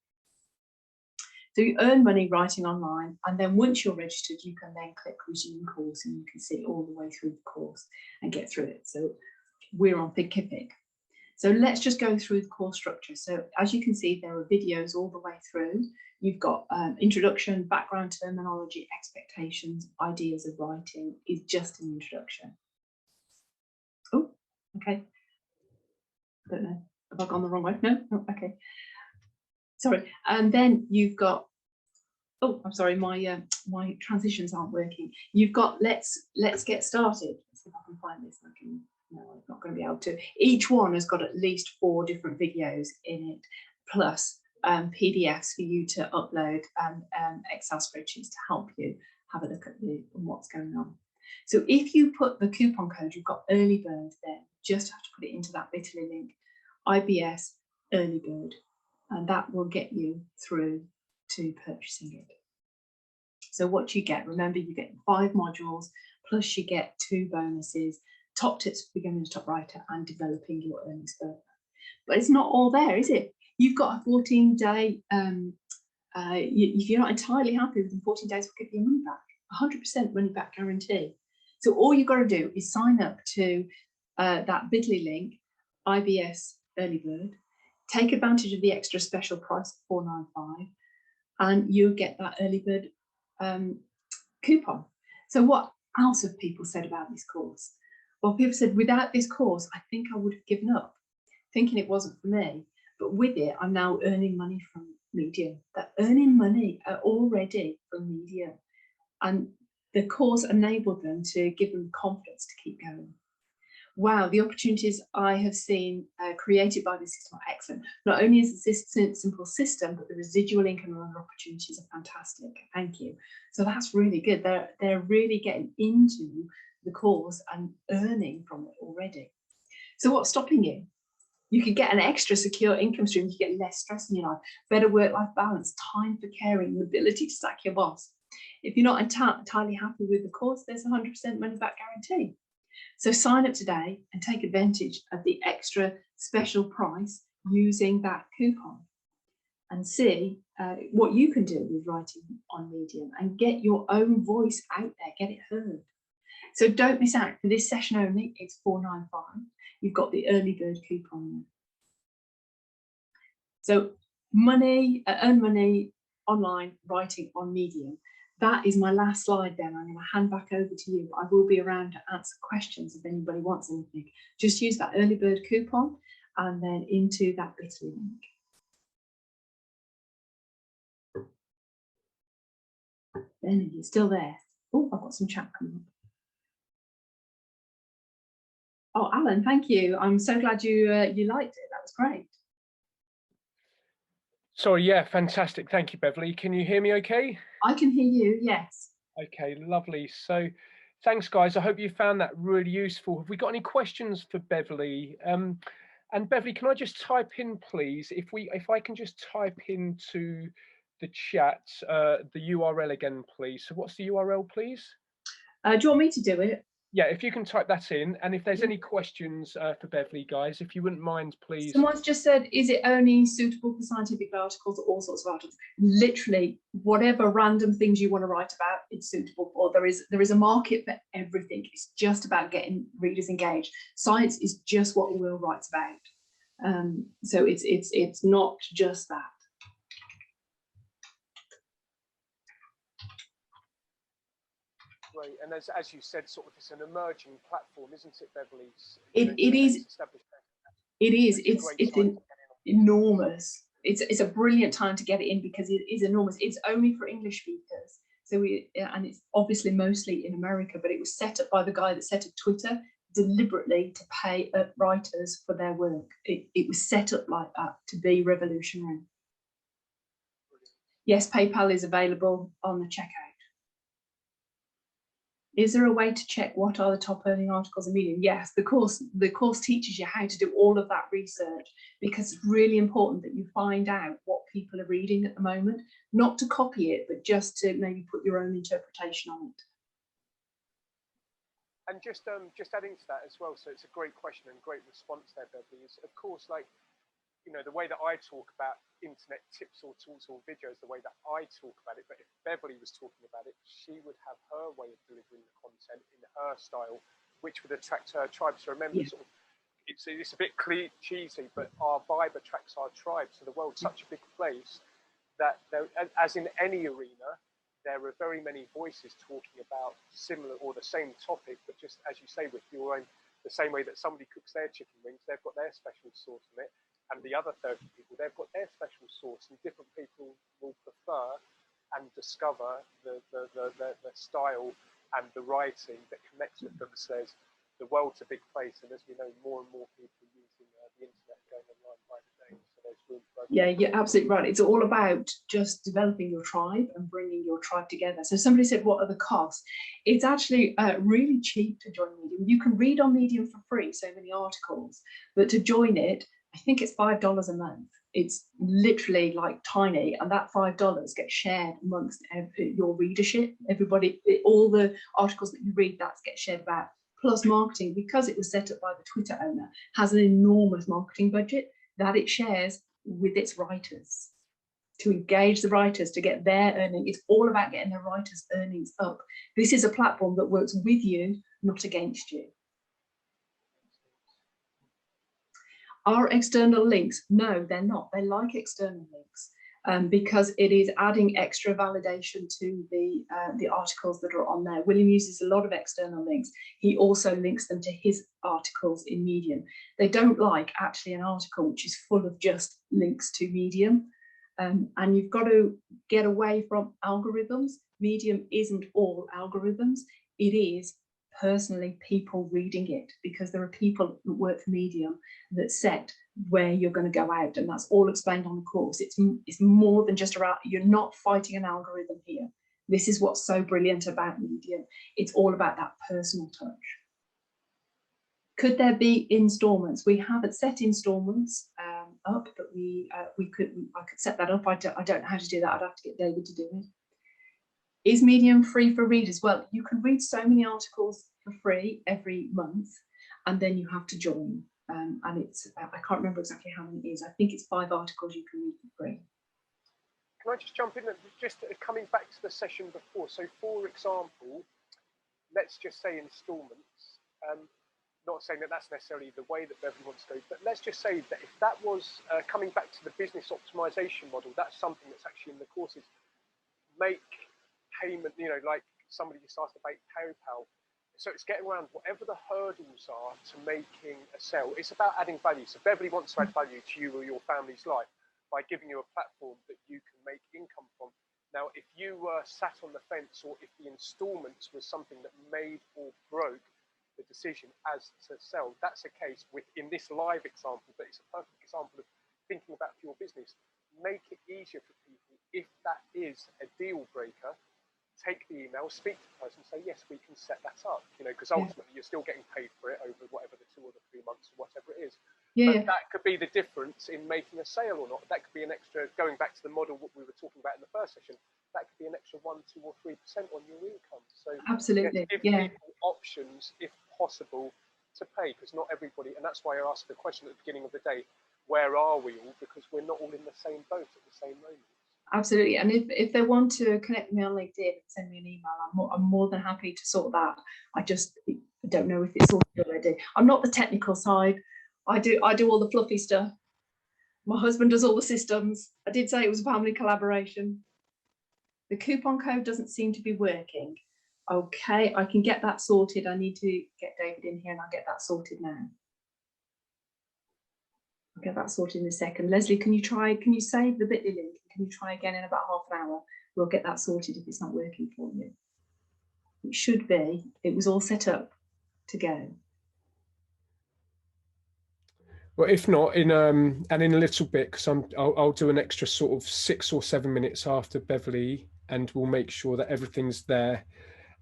So you earn money writing online, and then once you're registered, you can then click resume course and you can see all the way through the course and get through it. So we're on Thinkific. So let's just go through the course structure. So as you can see, there are videos all the way through. You've got introduction, background terminology, expectations, ideas of writing is just an introduction. Oh, okay. I don't know. Have I gone the wrong way? No? Oh, okay. Sorry. And then you've got, oh, I'm sorry, my transitions aren't working. You've got let's get started. Let's see if I can find this. No, I'm not going to be able to. Each one has got at least 4 different videos in it, plus PDFs for you to upload and Excel spreadsheets to help you have a look at what's going on. So if you put the coupon code, you've got early bird there, just have to put it into that bit.ly link, IBS early bird, and that will get you through to purchasing it. So what do you get? Remember, you get 5 modules, plus you get 2 bonuses, top tips for beginning to top writer and developing your earnings further. But it's not all there, is it? You've got a 14-day, if you're not entirely happy within 14 days, we'll give you your money back, 100% money back guarantee. So all you've got to do is sign up to that bit.ly link, IBS Early Bird, take advantage of the extra special price of $4.95, and you'll get that early bird coupon. So what else have people said about this course? Well, people said, without this course, I think I would have given up, thinking it wasn't for me. But with it, I'm now earning money from Medium. They're earning money already from Medium. And the course enabled them to give them confidence to keep going. Wow, the opportunities I have seen created by this system are excellent. Not only is this a simple system, but the residual income and other opportunities are fantastic. Thank you. So that's really good. They're really getting into the course and earning from it already. So what's stopping you? You could get an extra secure income stream. You get less stress in your life, better work-life balance, time for caring, the ability to sack your boss. If you're not entirely happy with the course, there's a 100% money back guarantee. So sign up today and take advantage of the extra special price using that coupon and see what you can do with writing on Medium and get your own voice out there, get it heard. So don't miss out. For this session only, it's $4.95. You've got the early bird coupon there. So money, earn money online, writing on Medium. That is my last slide then. I'm going to hand back over to you. I will be around to answer questions if anybody wants anything. Just use that early bird coupon and then into that bit.ly link. Ben, you're still there. Oh, I've got some chat coming up. Oh, Alan, thank you. I'm so glad you liked it. That was great. Sorry, yeah, fantastic. Thank you, Beverley. Can you hear me okay? I can hear you, yes. Okay, lovely. So thanks, guys. I hope you found that really useful. Have we got any questions for Beverley? And Beverley, can I just type in, please, if I can just type into the chat the URL again, please. So what's the URL, please? Do you want me to do it? Yeah, if you can type that in, and if there's any questions for Beverley, guys, if you wouldn't mind, please. Someone's just said, is it only suitable for scientific articles or all sorts of articles? Literally, whatever random things you want to write about, it's suitable for. There is a market for everything. It's just about getting readers engaged. Science is just what Will writes about. So it's not just that. Great, and as you said, sort of it's an emerging platform, isn't it, Beverley? It is. It is. It's enormous. It's a brilliant time to get it in because it is enormous. It's only for English speakers. So and it's obviously mostly in America, but it was set up by the guy that set up Twitter deliberately to pay writers for their work. It was set up like that to be revolutionary. Yes, PayPal is available on the checkout. Is there a way to check what are the top earning articles in Medium? Yes, the course teaches you how to do all of that research, because it's really important that you find out what people are reading at the moment, not to copy it, but just to maybe put your own interpretation on it. And just adding to that as well, so it's a great question and great response there, Beverley, is of course, like, you know, the way that I talk about internet tips or tools or videos, the way that I talk about it, but if Beverley was talking about it, she would have her way of delivering the content in her style, which would attract her tribe. So remember, sort of it's a bit cheesy, but our vibe attracts our tribe. So the world's such a big place that there, as in any arena, there are very many voices talking about similar or the same topic, but just as you say, with your own, the same way that somebody cooks their chicken wings, they've got their special sauce in it, and the other 30 people, they've got their special sauce, and different people will prefer and discover the style and the writing that connects with them. Says the world's a big place, and as we know, more and more people using the internet going online by the day. So there's room for yeah, you're absolutely right. It's all about just developing your tribe and bringing your tribe together. So somebody said, what are the costs? It's actually really cheap to join Medium. You can read on Medium for free, so many articles, but to join it, I think it's $5 a month. It's literally like tiny, and that $5 gets shared amongst your readership. Everybody, all the articles that you read, that gets shared about. Plus marketing, because it was set up by the Twitter owner, has an enormous marketing budget that it shares with its writers to engage the writers, to get their earning. It's all about getting the writers' earnings up. This is a platform that works with you, not against you. Are external links? No, they're not. They like external links because it is adding extra validation to the articles that are on there. William uses a lot of external links. He also links them to his articles in Medium. They don't like actually an article which is full of just links to Medium. And you've got to get away from algorithms. Medium isn't all algorithms. It is personally people reading it, because there are people that work for Medium that set where you're going to go out, and that's all explained on the course. It's more than just around, you're not fighting an algorithm here. This is what's so brilliant about Medium. It's all about that personal touch. Could there be installments? We haven't set installments up, but I could set that up. I don't know how to do that. I'd have to get David to do it. Is Medium free for readers? Well, you can read so many articles for free every month, and then you have to join. And it's, I can't remember exactly how many it is. I think it's 5 articles you can read for free. Can I just jump in? Just coming back to the session before. So, for example, let's just say installments. Not saying that that's necessarily the way that Beverley wants to go, but let's just say that if that was coming back to the business optimization model, that's something that's actually in the courses. Make payment, you know, like somebody just asked about PayPal. So it's getting around whatever the hurdles are to making a sale. It's about adding value. So Beverley wants to add value to you or your family's life by giving you a platform that you can make income from. Now, if you were sat on the fence, or if the installments was something that made or broke the decision as to sell, that's a case with, in this live example, but it's a perfect example of thinking about your business. Make it easier for people. If that is a deal breaker, take the email, speak to the person, say, yes, we can set that up, you know, because ultimately you're still getting paid for it over whatever the 2 or the 3 months or whatever it is. But that could be the difference in making a sale or not. That could be an extra, going back to the model what we were talking about in the first session, that could be an extra 1, 2 or 3% on your income. So absolutely, give people options, if possible, to pay, because not everybody, and that's why I asked the question at the beginning of the day, where are we all? Because we're not all in the same boat at the same moment. Absolutely. And if they want to connect with me on LinkedIn and send me an email, I'm more than happy to sort that. I just don't know if it's sorted already. I'm not the technical side. I do all the fluffy stuff. My husband does all the systems. I did say it was a family collaboration. The coupon code doesn't seem to be working. Okay, I can get that sorted. I need to get David in here and I'll get that sorted now. I'll get that sorted in a second. Leslie, can you save the bit.ly link? Can you try again in about half an hour? We'll get that sorted if it's not working for you. It should be. It was all set up to go. Well, if not, in a little bit, because I'll do an extra sort of 6 or 7 minutes after Beverley, and we'll make sure that everything's there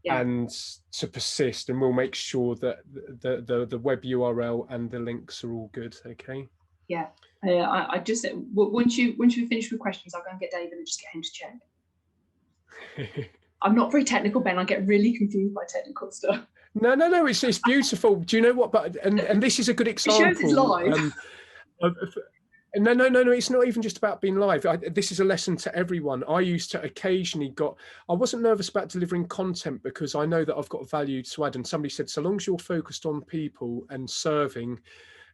and to persist, and we'll make sure that the web URL and the links are all good. Okay. Yeah. I just said, once you finish with questions, I'll go and get David and just get him to check. I'm not very technical, Ben. I get really confused by technical stuff. No, it's beautiful. Do you know what? But and this is a good example. It shows it's live. No, it's not even just about being live. This is a lesson to everyone. I used to occasionally I wasn't nervous about delivering content because I know that I've got value to add. And somebody said, so long as you're focused on people and serving,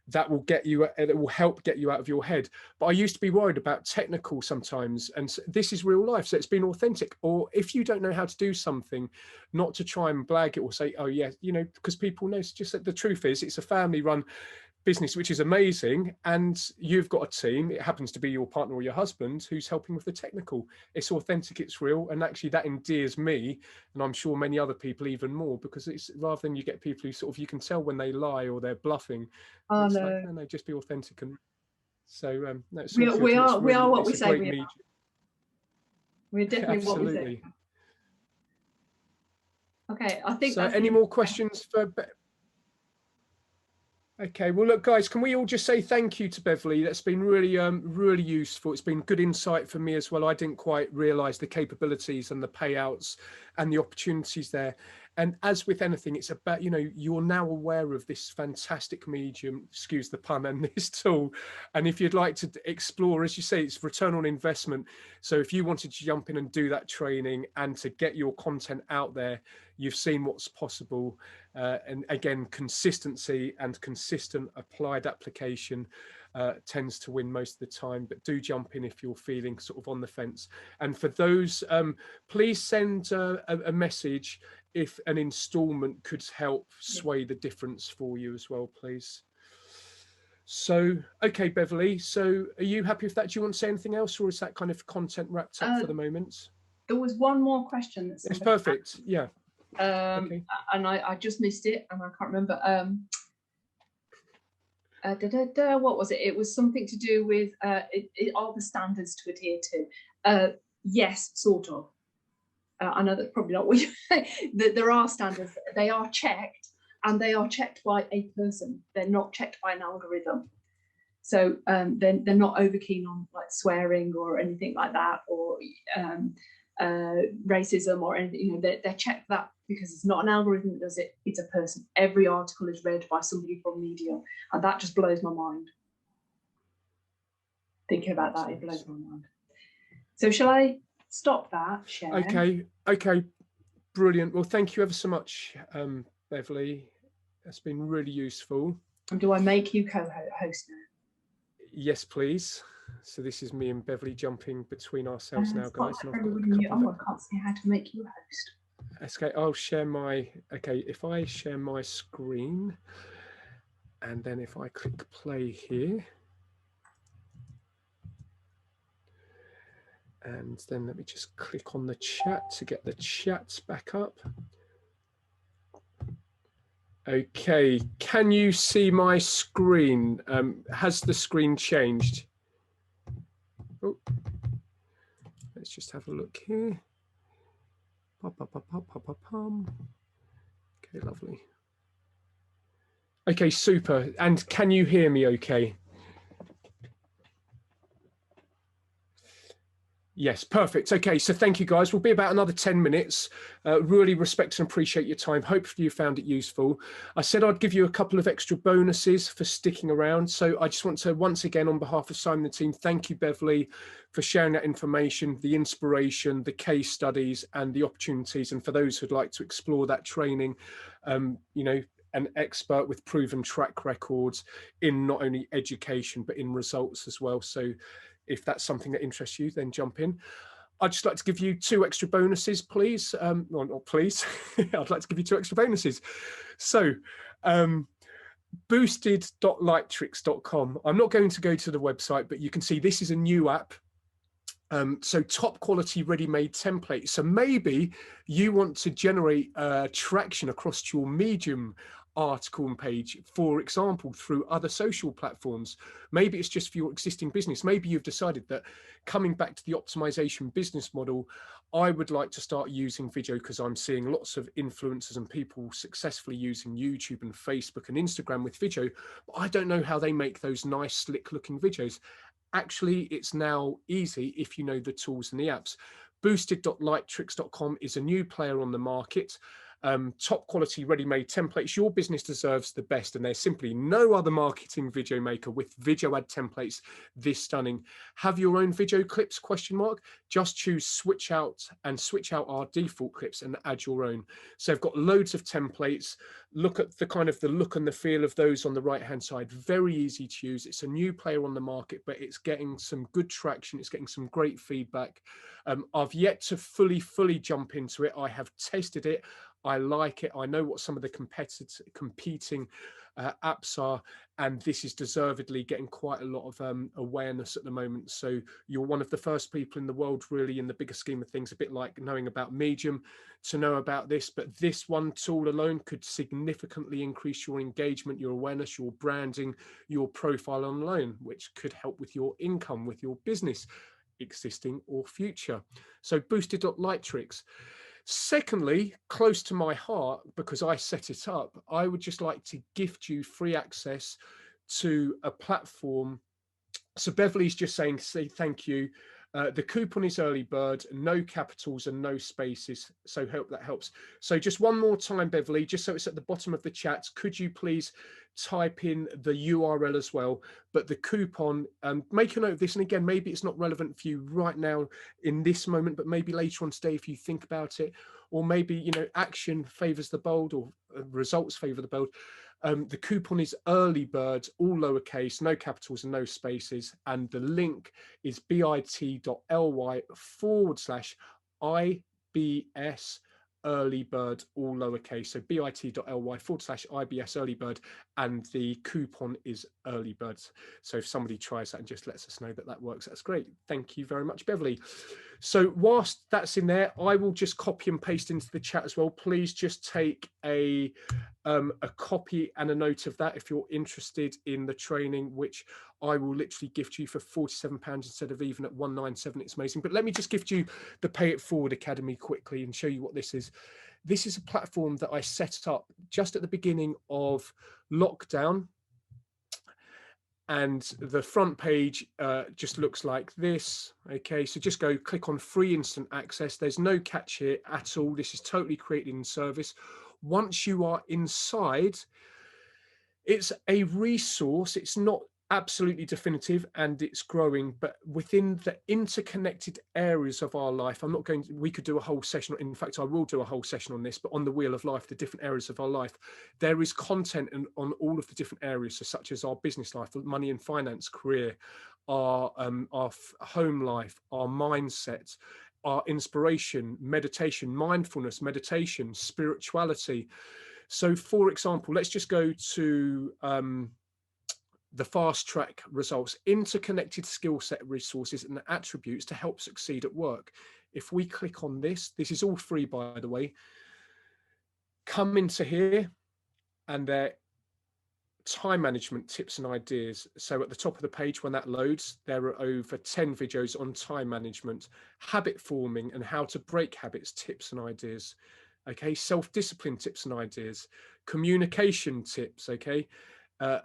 that will get you, it will help get you out of your head. But I used to be worried about technical sometimes, and this is real life, so it's been authentic. Or if you don't know how to do something, not to try and blag it or say, oh yeah, you know, because people know. It's just that the truth is, it's a family run business, which is amazing, and you've got a team. It happens to be your partner or your husband who's helping with the technical. It's authentic, it's real, and actually that endears me, and I'm sure many other people even more, because it's rather than you get people who sort of, you can tell when they lie or they're bluffing. Oh, It's no. like, no, just be authentic. And so no, it's We all are, good, we and are, we are what it's we a say great we are. medium. We're definitely what we say. Absolutely. Okay, I think So that's any it. more questions for Okay, well, look, guys, can we all just say thank you to Beverley? That's been really, really useful. It's been good insight for me as well. I didn't quite realise the capabilities and the payouts and the opportunities there. And as with anything, it's about, you know, you're now aware of this fantastic medium, excuse the pun, and this tool. And if you'd like to explore, as you say, it's return on investment. So if you wanted to jump in and do that training and to get your content out there, you've seen what's possible. And again, consistency and consistent applied application tends to win most of the time, but do jump in if you're feeling sort of on the fence. And for those, please send a message if an installment could help sway the difference for you as well, please. So, okay, Beverley, so are you happy with that? Do you want to say anything else, or is that kind of content wrapped up for the moment? There was one more question. It's perfect, asked. Yeah. Okay. And I just missed it, and I can't remember. What was it? It was something to do with are the standards to adhere to? Yes, sort of. I know that's probably not what you say. There are standards. They are checked, and they are checked by a person. They're not checked by an algorithm. So they're not over keen on like swearing or anything like that, or racism or anything. You know, they're checked that because it's not an algorithm that does it. It's a person. Every article is read by somebody from media, and that just blows my mind. Thinking about that, it blows my mind. So shall I stop that share? Okay, brilliant. Well, thank you ever so much, Beverley. That's been really useful. And do I make you co-host now? Yes, please. So this is me and Beverley jumping between ourselves now, guys. And I've got I can't see how to make you host. Okay, I'll share my, okay, if I share my screen, and then if I click play here, and then let me just click on the chat to get the chat back up. Okay, can you see my screen? Has the screen changed? Oh, let's just have a look here. Okay, lovely. Okay, super. And can you hear me okay? Yes, perfect. Okay, so thank you guys. We'll be about another 10 minutes. Really respect and appreciate your time. Hopefully you found it useful. I said I'd give you a couple of extra bonuses for sticking around. So I just want to, once again, on behalf of Simon and the team, thank you, Beverley, for sharing that information, the inspiration, the case studies, and the opportunities. And for those who'd like to explore that training, you know, an expert with proven track records in not only education, but in results as well. So if that's something that interests you, then jump in. I'd just like to give you 2 extra bonuses, please. Or not please, I'd like to give you 2 extra bonuses. So boosted.lightricks.com. I'm not going to go to the website, but you can see this is a new app. So top quality ready-made template. So maybe you want to generate traction across your Medium article and page, for example, through other social platforms. Maybe it's just for your existing business. Maybe you've decided that coming back to the optimization business model, I would like to start using video because I'm seeing lots of influencers and people successfully using YouTube and Facebook and Instagram with video, but I don't know how they make those nice, slick looking videos. Actually, it's now easy if you know the tools and the apps. Boosted.lightricks.com is a new player on the market. top quality ready-made templates. Your business deserves the best, and there's simply no other marketing video maker with video ad templates this stunning. Have your own video clips, question mark? Just choose switch out our default clips and add your own. So I've got loads of templates. Look at the kind of the look and the feel of those on the right hand side. Very easy to use. It's a new player on the market, but it's getting some good traction. It's getting some great feedback. I've yet to fully jump into it. I have tested it. I like it. I know what some of the competing apps are, and this is deservedly getting quite a lot of awareness at the moment. So you're one of the first people in the world, really, in the bigger scheme of things, a bit like knowing about Medium, to know about this. But this one tool alone could significantly increase your engagement, your awareness, your branding, your profile online, which could help with your income, with your business, existing or future. So boosted.lightricks. Secondly, close to my heart, because I set it up, I would just like to gift you free access to a platform. So Beverley's just saying, say thank you. The coupon is early bird, no capitals and no spaces. So hope that helps. So just one more time, Beverley, just so it's at the bottom of the chat, could you please type in the URL as well? But the coupon, make a note of this. And again, maybe it's not relevant for you right now in this moment, but maybe later on today, if you think about it, or maybe, you know, action favors the bold, or results favor the bold. The coupon is early bird, all lowercase, no capitals and no spaces. And the link is bit.ly/IBS early bird, all lowercase. So bit.ly/IBS early bird, and the coupon is early birds. So if somebody tries that and just lets us know that that works, that's great. Thank you very much, Beverley. So whilst that's in there, I will just copy and paste into the chat as well. Please just take a copy and a note of that if you're interested in the training, which I will literally gift you for £47 instead of even at £197. It's amazing. But let me just gift you the Pay It Forward Academy quickly and show you what this is. This is a platform that I set up just at the beginning of lockdown. And the front page just looks like this. Okay, so just go click on free instant access. There's no catch here at all. This is totally created in service. Once you are inside, it's a resource. It's not absolutely definitive, and it's growing, but within the interconnected areas of our life, I'm not going to, we could do a whole session, in fact I will do a whole session on this, but on the wheel of life, the different areas of our life, there is content on all of the different areas, so such as our business life, money and finance, career, our home life, our mindset, our inspiration, meditation, mindfulness, meditation, spirituality. So for example, let's just go to the fast track results, interconnected skill set resources and attributes to help succeed at work. If we click on this, this is all free, by the way, come into here, and they're time management tips and ideas. So at the top of the page, when that loads, there are over 10 videos on time management, habit forming and how to break habits, tips and ideas. Okay, self-discipline tips and ideas, communication tips, okay,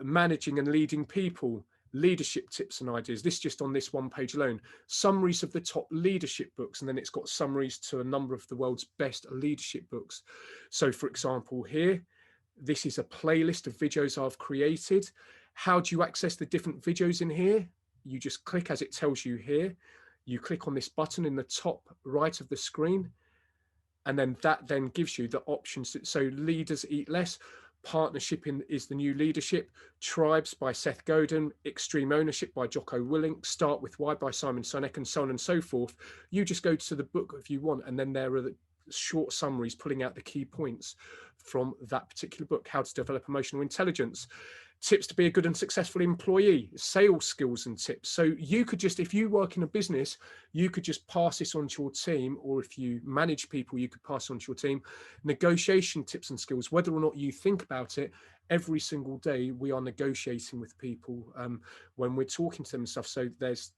managing and leading people, leadership tips and ideas. This just on this one page alone, summaries of the top leadership books, and then it's got summaries to a number of the world's best leadership books. So for example, here, this is a playlist of videos I've created. How do you access the different videos in here? You just click as it tells you here. You click on this button in the top right of the screen, and then that then gives you the options. So Leaders Eat Less, Partnership is the New Leadership, Tribes by Seth Godin, Extreme Ownership by Jocko Willink, Start With Why by Simon Sinek, and so on and so forth. You just go to the book if you want, and then there are the short summaries pulling out the key points from that particular book. How to develop emotional intelligence, tips to be a good and successful employee, sales skills and tips. So you could just, if you work in a business, you could just pass this on to your team, or if you manage people, you could pass on to your team. Negotiation tips and skills, whether or not you think about it, every single day we are negotiating with people when we're talking to them and stuff. So that's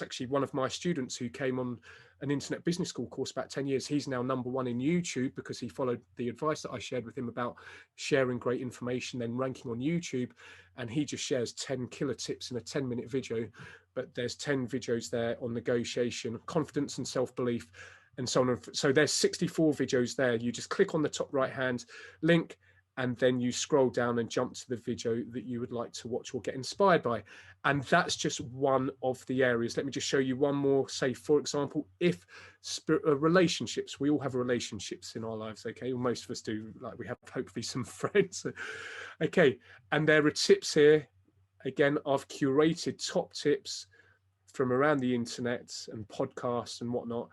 actually one of my students who came on an internet business school course about 10 years. He's now #1 in YouTube because he followed the advice that I shared with him about sharing great information, then ranking on YouTube. And he just shares 10 killer tips in a 10-minute video. But there's 10 videos there on negotiation, confidence and self-belief, and so on. So there's 64 videos there. You just click on the top right hand link, and then you scroll down and jump to the video that you would like to watch or get inspired by. And that's just one of the areas. Let me just show you one more. Say, for example, if relationships, we all have relationships in our lives, okay? Well, most of us do, like we have hopefully some friends. Okay, and there are tips here. Again, I've curated top tips from around the internet and podcasts and whatnot,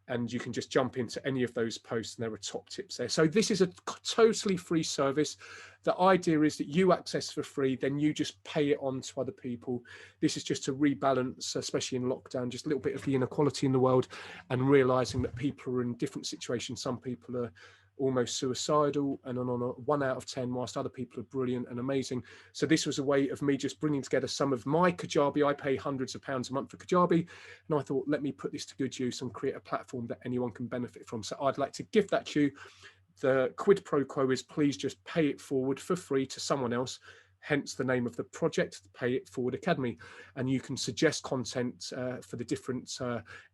and you can just jump into any of those posts and there are top tips there. So this is a totally free service. The idea is that you access for free, then you just pay it on to other people. This is just to rebalance, especially in lockdown, just a little bit of the inequality in the world, and realizing that people are in different situations. Some people are almost suicidal and on a 1 out of 10, whilst other people are brilliant and amazing. So this was a way of me just bringing together some of my Kajabi. I pay hundreds of pounds a month for Kajabi, and I thought, let me put this to good use and create a platform that anyone can benefit from. So I'd like to give that to you. The quid pro quo is please just pay it forward for free to someone else, hence the name of the project, Pay It Forward Academy. And you can suggest content for the different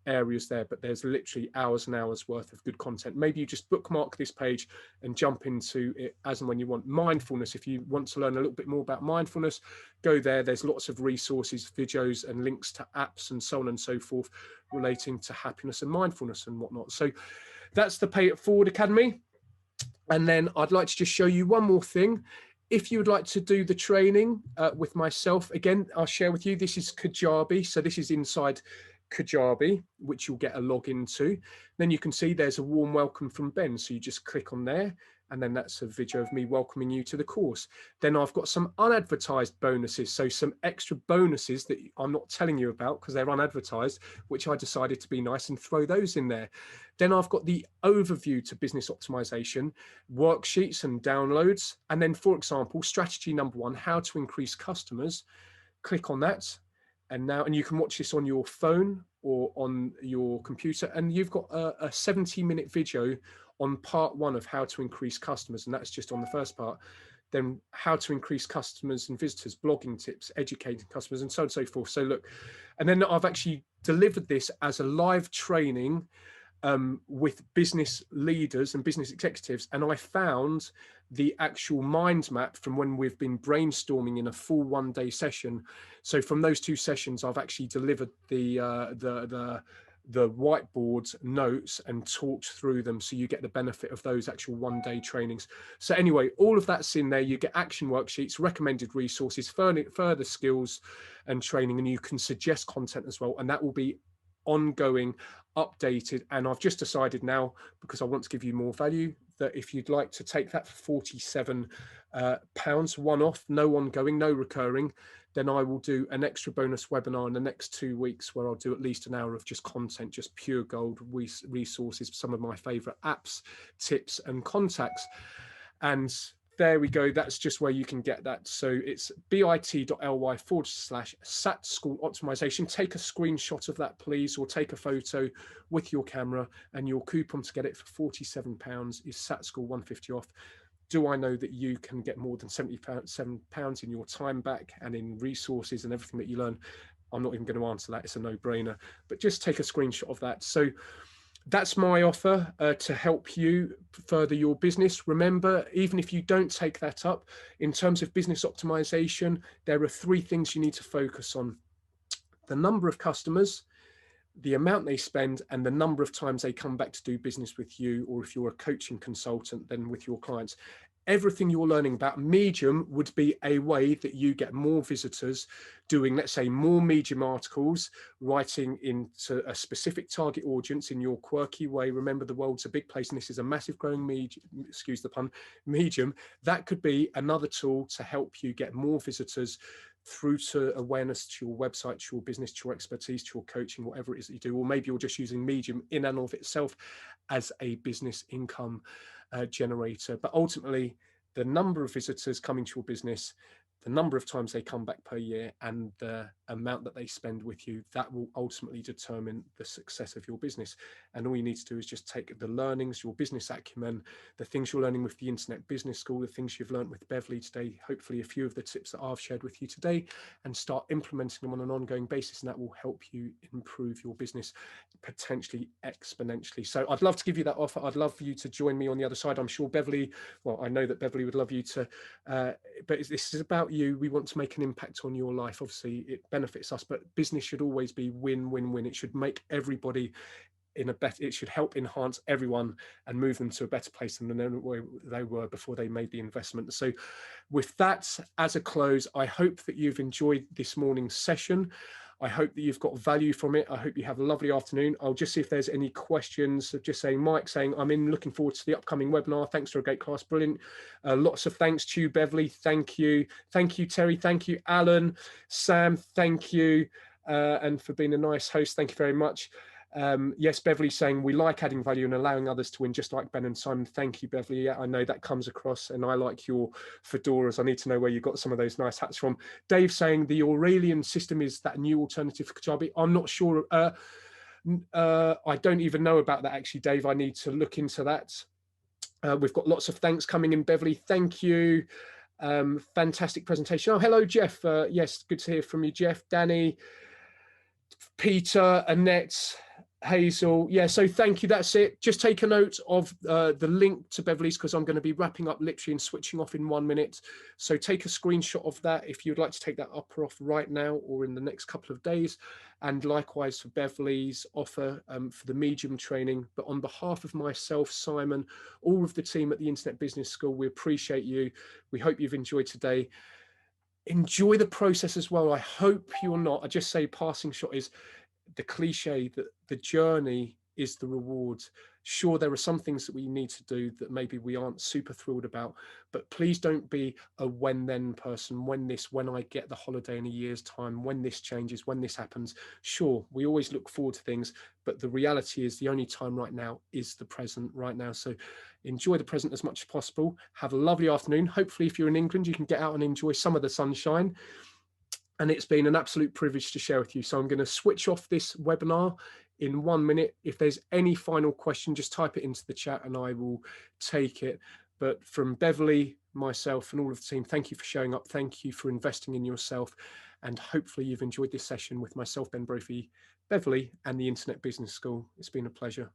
areas there, but there's literally hours and hours worth of good content. Maybe you just bookmark this page and jump into it as and when you want. Mindfulness, if you want to learn a little bit more about mindfulness, go there. There's lots of resources, videos and links to apps and so on and so forth relating to happiness and mindfulness and whatnot. So that's the Pay It Forward Academy. And then I'd like to just show you one more thing. If you would like to do the training with myself, again, I'll share with you, this is Kajabi. So this is inside Kajabi, which you'll get a login to. Then you can see there's a warm welcome from Ben. So you just click on there, and then that's a video of me welcoming you to the course. Then I've got some unadvertised bonuses. So some extra bonuses that I'm not telling you about because they're unadvertised, which I decided to be nice and throw those in there. Then I've got the overview to business optimization, worksheets and downloads. And then, for example, strategy number 1, how to increase customers. Click on that. And you can watch this on your phone or on your computer. And you've got a 70-minute video on part 1 of how to increase customers. And that's just on the first part. Then how to increase customers and visitors, blogging tips, educating customers, and so on and so forth. So look, and then I've actually delivered this as a live training with business leaders and business executives, and I found the actual mind map from when we've been brainstorming in a full 1-day session. So from those 2 sessions, I've actually delivered the whiteboard notes and talked through them, so you get the benefit of those actual 1-day trainings. So anyway, all of that's in there. You get action worksheets, recommended resources, further skills and training, and you can suggest content as well, and that will be ongoing, updated. And I've just decided now, because I want to give you more value, that if you'd like to take that for £47 one-off, no ongoing, no recurring, then I will do an extra bonus webinar in the next 2 weeks where I'll do at least an hour of just content, just pure gold resources, some of my favorite apps, tips and contacts. And there we go. That's just where you can get that. So it's bit.ly/SAT School Optimization. Take a screenshot of that, please, or take a photo with your camera, and your coupon to get it for £47 is SAT School 150 off. Do I know that you can get more than £77 in your time back and in resources and everything that you learn? I'm not even going to answer that. It's a no-brainer, but just take a screenshot of that. So that's my offer to help you further your business. Remember, even if you don't take that up, in terms of business optimization, there are 3 things you need to focus on: the number of customers, the amount they spend, and the number of times they come back to do business with you, or if you're a coaching consultant, then with your clients. Everything you're learning about Medium would be a way that you get more visitors doing, let's say, more Medium articles, writing into a specific target audience in your quirky way. Remember, the world's a big place and this is a massive growing medium, excuse the pun, medium. That could be another tool to help you get more visitors through to awareness to your website, to your business, to your expertise, to your coaching, whatever it is that you do. Or maybe you're just using Medium in and of itself as a business income generator. But ultimately, the number of visitors coming to your business, the number of times they come back per year, and the amount that they spend with you, that will ultimately determine the success of your business. And all you need to do is just take the learnings, your business acumen, the things you're learning with the Internet Business School, the things you've learned with Beverley today, hopefully a few of the tips that I've shared with you today, and start implementing them on an ongoing basis. And that will help you improve your business potentially exponentially. So I'd love to give you that offer. I'd love for you to join me on the other side. I'm sure Beverley, well, I know that Beverley would love you to, but this is about you. We want to make an impact on your life. Obviously, it benefits us, but business should always be win-win-win. It should make everybody in a better, it should help enhance everyone and move them to a better place than they were before they made the investment. So with that as a close, I hope that you've enjoyed this morning's session. I hope that you've got value from it. I hope you have a lovely afternoon. I'll just see if there's any questions. Just saying, Mike saying, I'm looking forward to the upcoming webinar. Thanks for a great class. Brilliant. Lots of thanks to you, Beverley. Thank you. Thank you, Terry. Thank you, Alan. Sam, thank you. And for being a nice host. Thank you very much. Yes, Beverley saying we like adding value and allowing others to win, just like Ben and Simon. Thank you, Beverley. Yeah, I know that comes across, and I like your fedoras. I need to know where you got some of those nice hats from. Dave saying the Aurelian system is that new alternative for Kajabi. I'm not sure. I don't even know about that actually, Dave. I need to look into that. We've got lots of thanks coming in, Beverley. Thank you. Fantastic presentation. Oh, hello, Jeff. Yes, good to hear from you, Jeff. Danny, Peter, Annette, Hazel. Yeah, so thank you. That's it. Just take a note of the link to Beverley's, because I'm going to be wrapping up literally and switching off in 1 minute. So take a screenshot of that if you'd like to take that up or off right now or in the next couple of days. And likewise for Beverley's offer for the medium training. But on behalf of myself, Simon, all of the team at the Internet Business School, we appreciate you. We hope you've enjoyed today. Enjoy the process as well. I hope you're not. I just say passing shot is the cliche that the journey is the reward. Sure, there are some things that we need to do that maybe we aren't super thrilled about, but please don't be a when then person. When I get the holiday in a year's time, when this changes, when this happens. Sure, we always look forward to things, but the reality is the only time right now is the present right now. So enjoy the present as much as possible. Have a lovely afternoon. Hopefully, if you're in England, you can get out and enjoy some of the sunshine. And it's been an absolute privilege to share with you. So I'm going to switch off this webinar in 1 minute. If there's any final question, just type it into the chat and I will take it. But from Beverley, myself, and all of the team, thank you for showing up. Thank you for investing in yourself. And hopefully you've enjoyed this session with myself, Ben Brophy, Beverley, and the Internet Business School. It's been a pleasure.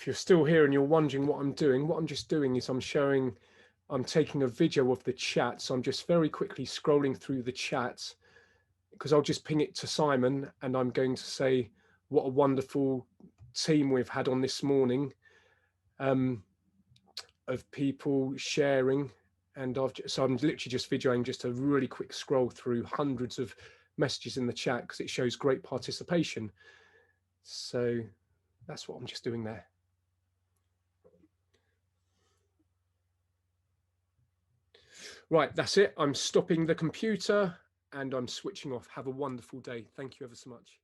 if you're still here and you're wondering what I'm just doing is I'm taking a video of the chat. So I'm just very quickly scrolling through the chat, because I'll just ping it to Simon and I'm going to say what a wonderful team we've had on this morning, of people sharing. And so I'm literally just videoing just a really quick scroll through hundreds of messages in the chat, because it shows great participation. So that's what I'm just doing there. Right, that's it. I'm stopping the computer and I'm switching off. Have a wonderful day. Thank you ever so much.